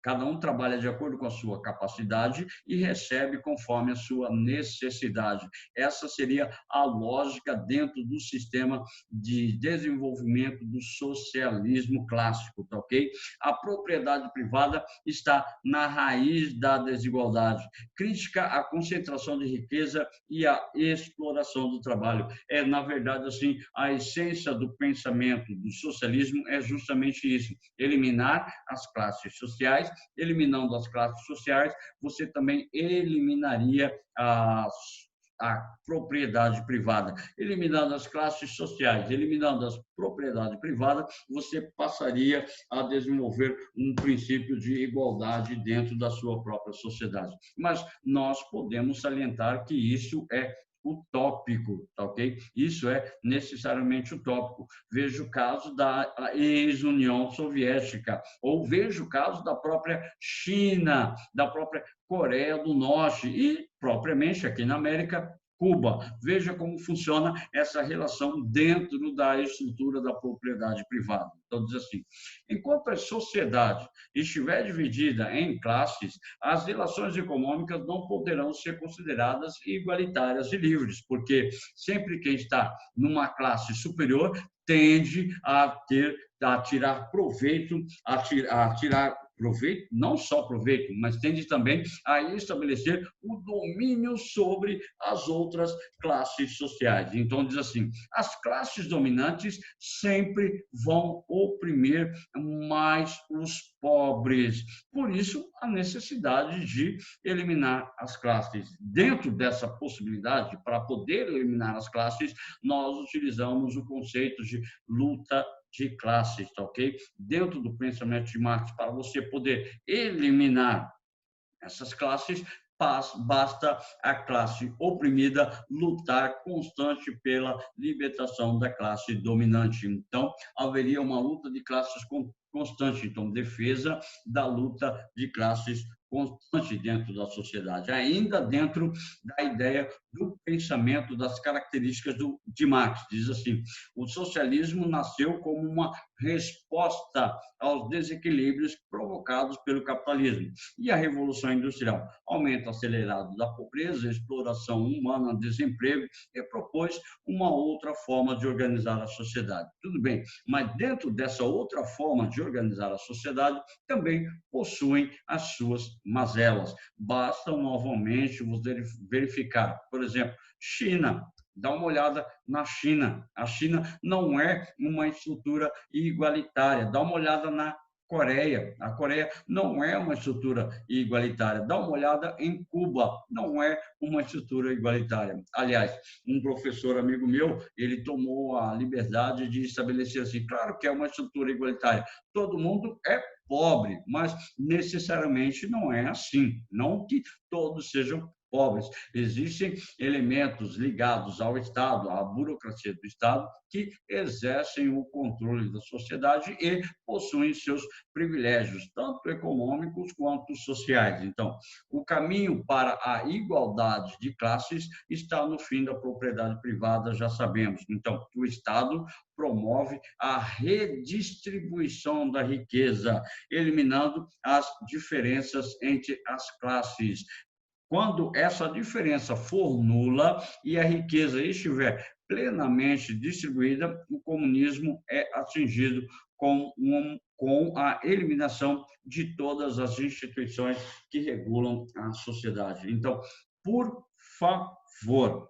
[SPEAKER 1] Cada um trabalha de acordo com a sua capacidade e recebe conforme a sua necessidade. Essa seria a lógica dentro do sistema de desenvolvimento do socialismo clássico, tá ok? A propriedade privada está na raiz da desigualdade. Crítica à concentração de riqueza e à exploração do trabalho. Na verdade, assim, a essência do pensamento do socialismo é justamente isso: eliminar as classes sociais. Eliminando as classes sociais, você também eliminaria a propriedade privada. Eliminando as classes sociais, eliminando as propriedades privadas, você passaria a desenvolver um princípio de igualdade dentro da sua própria sociedade. Mas nós podemos salientar que isso é utópico, tá ok? Isso é necessariamente utópico. Veja o caso da ex-União Soviética, ou veja o caso da própria China, da própria Coreia do Norte e, propriamente, aqui na América, Cuba. Veja como funciona essa relação dentro da estrutura da propriedade privada. Então, diz assim: enquanto a sociedade estiver dividida em classes, as relações econômicas não poderão ser consideradas igualitárias e livres, porque sempre quem está numa classe superior tende a tirar proveito, a tirar proveito, não só proveito, mas tende também a estabelecer o domínio sobre as outras classes sociais. Então, diz assim: as classes dominantes sempre vão oprimir mais os pobres. Por isso, a necessidade de eliminar as classes. Dentro dessa possibilidade, para poder eliminar as classes, nós utilizamos o conceito de luta de classes, tá ok? Dentro do pensamento de Marx, para você poder eliminar essas classes, basta a classe oprimida lutar constante pela libertação da classe dominante. Então, haveria uma luta de classes constante, então, defesa da luta de classes constante dentro da sociedade, ainda dentro da ideia do pensamento, das características de Marx. Diz assim: o socialismo nasceu como uma resposta aos desequilíbrios provocados pelo capitalismo e a Revolução Industrial. Aumento acelerado da pobreza, exploração humana, desemprego, e propôs uma outra forma de organizar a sociedade. Tudo bem, mas dentro dessa outra forma de organizar a sociedade, também possuem as suas mazelas. Basta novamente verificar, por exemplo, China. Dá uma olhada na China. A China não é uma estrutura igualitária. Dá uma olhada na Coreia. A Coreia não é uma estrutura igualitária. Dá uma olhada em Cuba. Não é uma estrutura igualitária. Aliás, um professor amigo meu, ele tomou a liberdade de estabelecer assim: claro que é uma estrutura igualitária. Todo mundo é pobre, mas necessariamente não é assim. Não que todos sejam pobres. Existem elementos ligados ao Estado, à burocracia do Estado, que exercem o controle da sociedade e possuem seus privilégios, tanto econômicos quanto sociais. Então, o caminho para a igualdade de classes está no fim da propriedade privada, já sabemos. Então, o Estado promove a redistribuição da riqueza, eliminando as diferenças entre as classes. Quando essa diferença for nula e a riqueza estiver plenamente distribuída, o comunismo é atingido com a eliminação de todas as instituições que regulam a sociedade. Então, por favor,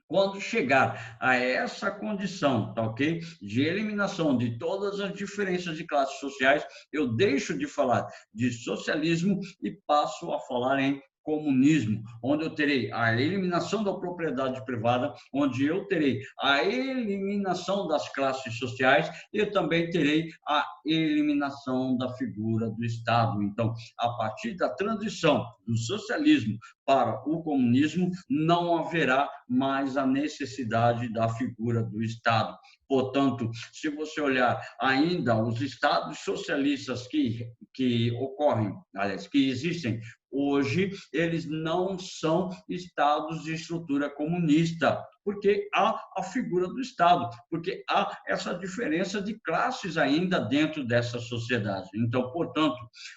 [SPEAKER 1] quando chegar a essa condição, tá ok? De eliminação de todas as diferenças de classes sociais, eu deixo de falar de socialismo e passo a falar em comunismo, onde eu terei a eliminação da propriedade privada, onde eu terei a eliminação das classes sociais e eu também terei a eliminação da figura do Estado. Então, a partir da transição do socialismo para o comunismo, não haverá mais a necessidade da figura do Estado. Portanto, se você olhar ainda os estados socialistas que ocorrem, aliás, que existem hoje eles não são estados de estrutura comunista, porque há a figura do Estado, porque há essa diferença de classes ainda dentro dessa sociedade. Então, portanto,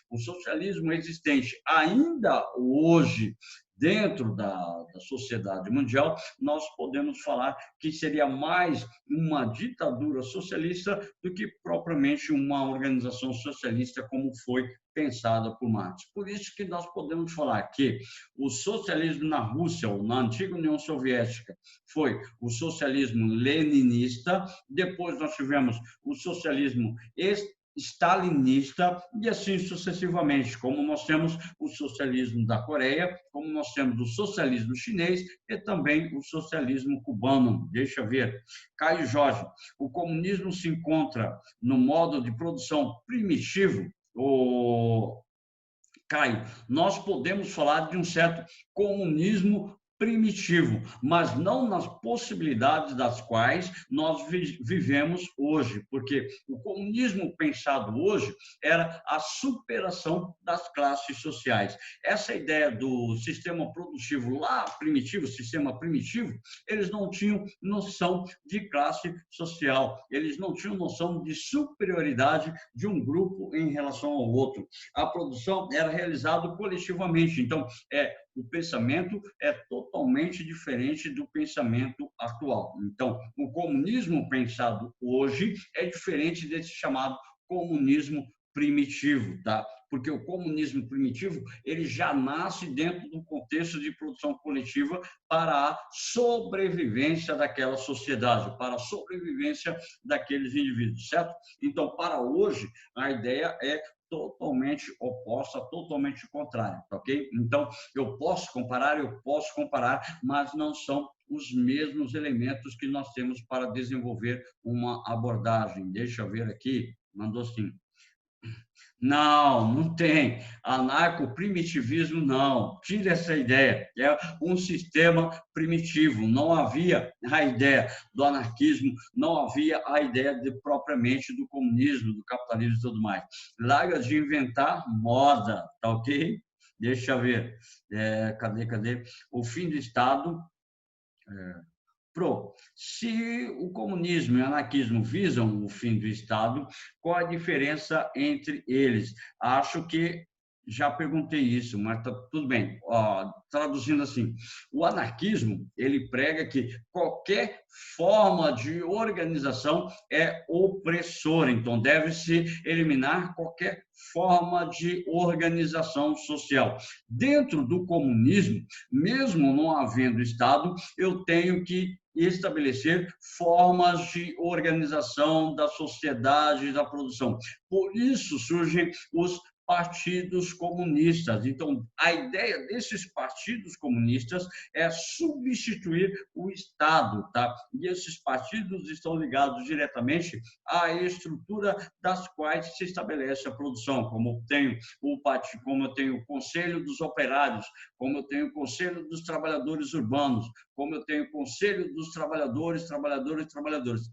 [SPEAKER 1] o socialismo existente ainda hoje dentro da sociedade mundial, nós podemos falar que seria mais uma ditadura socialista do que propriamente uma organização socialista como foi pensada por Marx. Por isso que nós podemos falar que o socialismo na Rússia, ou na antiga União Soviética, foi o socialismo leninista, depois nós tivemos o socialismo stalinista e assim sucessivamente, como nós temos o socialismo da Coreia, como nós temos o socialismo chinês e também o socialismo cubano. Deixa eu ver. Caio Jorge, o comunismo se encontra no modo de produção primitivo? Caio, nós podemos falar de um certo comunismo primitivo, mas não nas possibilidades das quais nós vivemos hoje, porque o comunismo pensado hoje era a superação das classes sociais. Essa ideia do sistema produtivo lá primitivo, sistema primitivo, eles não tinham noção de classe social, eles não tinham noção de superioridade de um grupo em relação ao outro. A produção era realizada coletivamente, então o pensamento é totalmente diferente do pensamento atual. Então, o comunismo pensado hoje é diferente desse chamado comunismo primitivo, tá? Porque o comunismo primitivo, ele já nasce dentro do contexto de produção coletiva para a sobrevivência daquela sociedade, para a sobrevivência daqueles indivíduos, certo? Então, para hoje, a ideia é totalmente oposta, totalmente contrária, ok? Então, eu posso comparar, mas não são os mesmos elementos que nós temos para desenvolver uma abordagem. Deixa eu ver aqui, mandou sim. Não, não tem. Anarco-primitivismo, não. Tira essa ideia. É um sistema primitivo. Não havia a ideia do anarquismo, não havia a ideia propriamente do comunismo, do capitalismo e tudo mais. Larga de inventar moda, tá ok? Deixa eu ver. Cadê? O fim do Estado. Se o comunismo e o anarquismo visam o fim do Estado, qual a diferença entre eles? Acho que já perguntei isso, mas tá tudo bem. Traduzindo assim, o anarquismo, ele prega que qualquer forma de organização é opressora, então deve-se eliminar qualquer forma de organização social. Dentro do comunismo, mesmo não havendo Estado, eu tenho que estabelecer formas de organização da sociedade e da produção. Por isso surgem os partidos comunistas. Então, a ideia desses partidos comunistas é substituir o Estado, tá? E esses partidos estão ligados diretamente à estrutura das quais se estabelece a produção, como eu tenho o Conselho dos Operários, como eu tenho o Conselho dos Trabalhadores Urbanos, como eu tenho o Conselho dos Trabalhadores.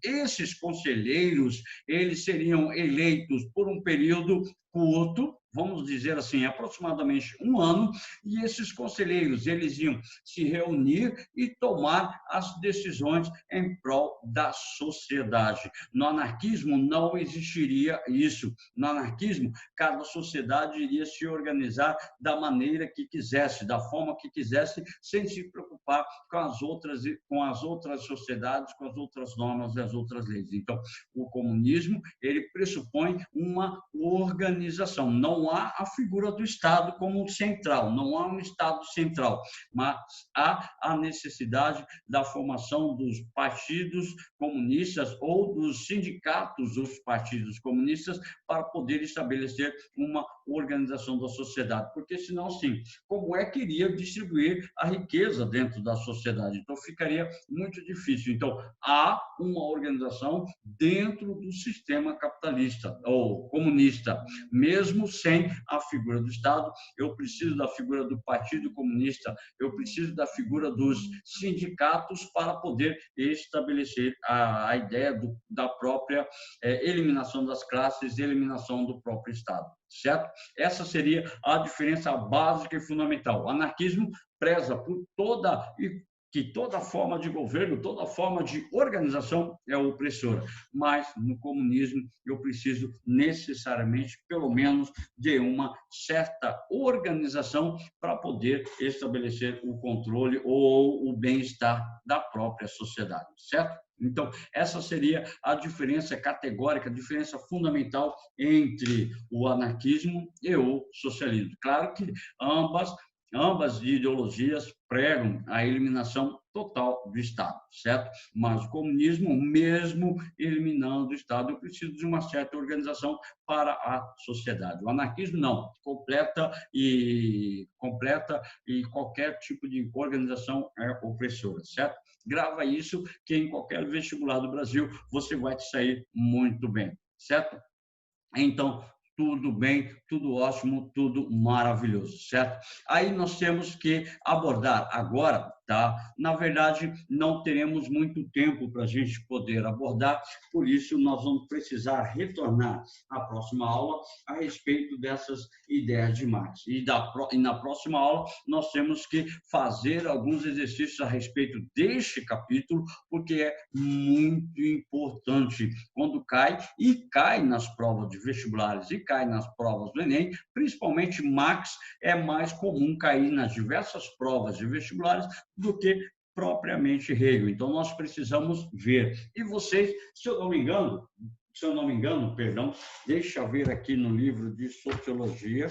[SPEAKER 1] Esses conselheiros, eles seriam eleitos por um período curto, vamos dizer assim, aproximadamente um ano, e esses conselheiros, eles iam se reunir e tomar as decisões em prol da sociedade. No anarquismo não existiria isso. No anarquismo, cada sociedade iria se organizar da maneira que quisesse, da forma que quisesse, sem se preocupar com as outras sociedades, com as outras normas e as outras leis. Então, o comunismo, ele pressupõe uma organização. Não há a figura do Estado como central, não há um Estado central, mas há a necessidade da formação dos partidos comunistas ou dos sindicatos dos partidos comunistas para poder estabelecer uma organização da sociedade, porque senão, sim, como é que iria distribuir a riqueza dentro da sociedade? Então, ficaria muito difícil. Então, há uma organização dentro do sistema capitalista ou comunista, mesmo sem a figura do Estado. Eu preciso da figura do Partido Comunista, eu preciso da figura dos sindicatos para poder estabelecer a ideia da própria eliminação das classes, eliminação do próprio Estado. certo? Essa seria a diferença básica e fundamental. O anarquismo preza por toda forma de governo, toda forma de organização é opressora. Mas, no comunismo, eu preciso necessariamente, pelo menos, de uma certa organização para poder estabelecer o controle ou o bem-estar da própria sociedade, certo? Então, essa seria a diferença categórica, a diferença fundamental entre o anarquismo e o socialismo. Claro que ambas ideologias pregam a eliminação total do Estado, certo? Mas o comunismo, mesmo eliminando o Estado, eu preciso de uma certa organização para a sociedade. O anarquismo, não, completa e qualquer tipo de organização é opressora, certo? Grava isso, que em qualquer vestibular do Brasil você vai te sair muito bem, certo? Então, tudo bem, tudo ótimo, tudo maravilhoso, certo? Aí nós temos que abordar agora, tá? Na verdade, não teremos muito tempo para a gente poder abordar, por isso nós vamos precisar retornar à próxima aula a respeito dessas ideias de Marx. E na próxima aula nós temos que fazer alguns exercícios a respeito deste capítulo, porque é muito importante quando cai nas provas de vestibulares e cai nas provas do Enem, principalmente Marx, é mais comum cair nas diversas provas de vestibulares do que propriamente Hegel. Então, nós precisamos ver. E vocês, se eu não me engano, perdão, deixa eu ver aqui no livro de Sociologia,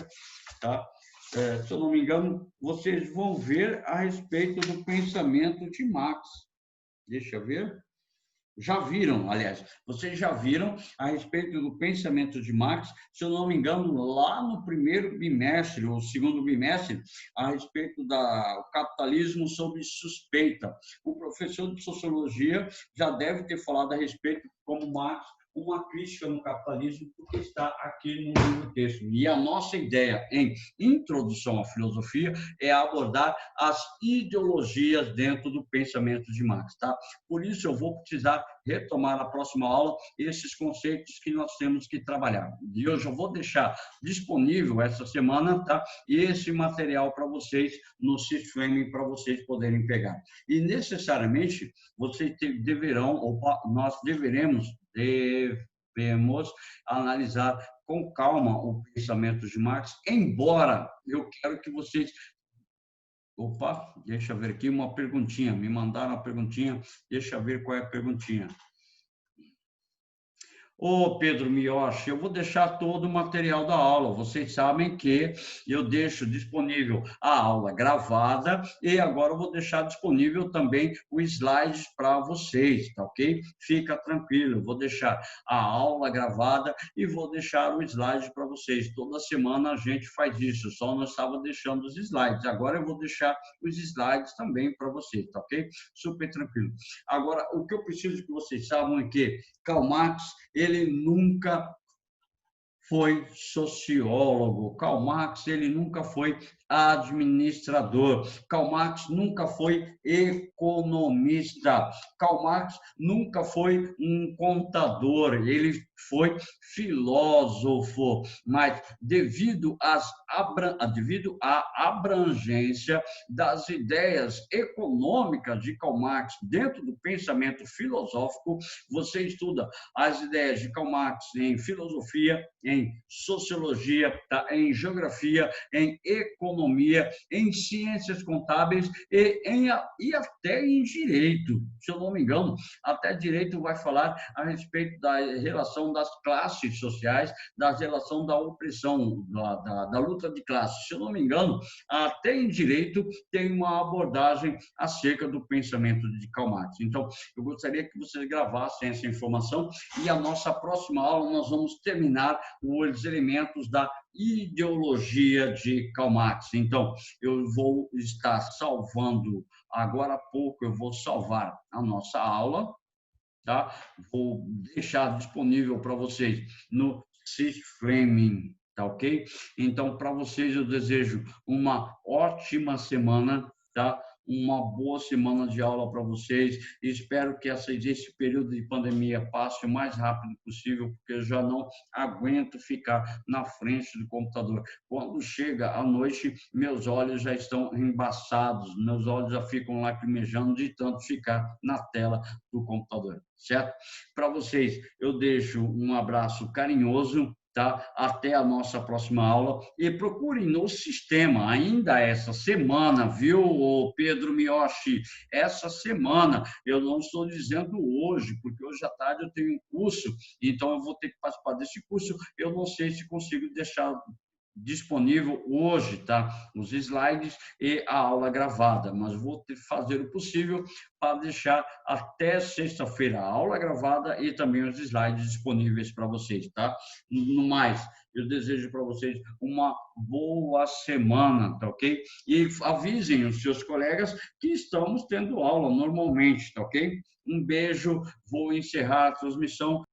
[SPEAKER 1] tá? Se eu não me engano, vocês vão ver a respeito do pensamento de Marx. Deixa eu ver. Já viram, aliás, vocês já viram a respeito do pensamento de Marx, se eu não me engano, lá no primeiro bimestre ou segundo bimestre, a respeito do capitalismo sob suspeita. O professor de sociologia já deve ter falado a respeito como Marx, uma crítica no capitalismo, porque está aqui no livro texto. E a nossa ideia em Introdução à Filosofia é abordar as ideologias dentro do pensamento de Marx, tá? Por isso eu vou precisar retomar na próxima aula esses conceitos que nós temos que trabalhar. E eu já vou deixar disponível essa semana, tá? Esse material para vocês no Systframe para vocês poderem pegar. E necessariamente vocês deverão, ou nós devemos analisar com calma o pensamento de Marx, embora eu quero que vocês... Opa, deixa eu ver aqui uma perguntinha, me mandaram uma perguntinha, deixa eu ver qual é a perguntinha. Ô, Pedro Miyoshi, eu vou deixar todo o material da aula. Vocês sabem que eu deixo disponível a aula gravada e agora eu vou deixar disponível também o slide para vocês, tá ok? Fica tranquilo, eu vou deixar a aula gravada e vou deixar o slide para vocês. Toda semana a gente faz isso, só não estava deixando os slides. Agora eu vou deixar os slides também para vocês, tá ok? Super tranquilo. Agora, o que eu preciso que vocês saibam é que Karl Marx, ele nunca foi sociólogo. Karl Marx, ele nunca foi administrador. Karl Marx nunca foi economista. Karl Marx nunca foi um contador. Ele foi filósofo, mas devido à abrangência das ideias econômicas de Karl Marx dentro do pensamento filosófico, você estuda as ideias de Karl Marx em filosofia, em sociologia, em geografia, em economia, em ciências contábeis e até em direito. Se eu não me engano, até direito vai falar a respeito da relação das classes sociais, da relação da opressão, da luta de classes. Se eu não me engano, até em direito tem uma abordagem acerca do pensamento de Karl Marx. Então, eu gostaria que vocês gravassem essa informação e a nossa próxima aula nós vamos terminar os elementos da ideologia de Karl Marx. Então, eu vou estar salvando, agora há pouco eu vou salvar a nossa aula, tá? Vou deixar disponível para vocês no Systframe, tá ok? Então, para vocês eu desejo uma ótima semana, tá? uma boa semana de aula para vocês. Espero que esse período de pandemia passe o mais rápido possível, porque eu já não aguento ficar na frente do computador. Quando chega à noite, meus olhos já estão embaçados, meus olhos já ficam lacrimejando de tanto ficar na tela do computador, certo? Para vocês, eu deixo um abraço carinhoso, tá? Até a nossa próxima aula e procurem no sistema ainda essa semana, viu, Pedro Miyoshi? Essa semana, eu não estou dizendo hoje, porque hoje à tarde eu tenho um curso, então eu vou ter que participar desse curso, eu não sei se consigo deixar disponível hoje, tá? Os slides e a aula gravada, mas vou fazer o possível para deixar até sexta-feira a aula gravada e também os slides disponíveis para vocês, tá? No mais, eu desejo para vocês uma boa semana, tá ok? E avisem os seus colegas que estamos tendo aula normalmente, tá ok? Um beijo, vou encerrar a transmissão.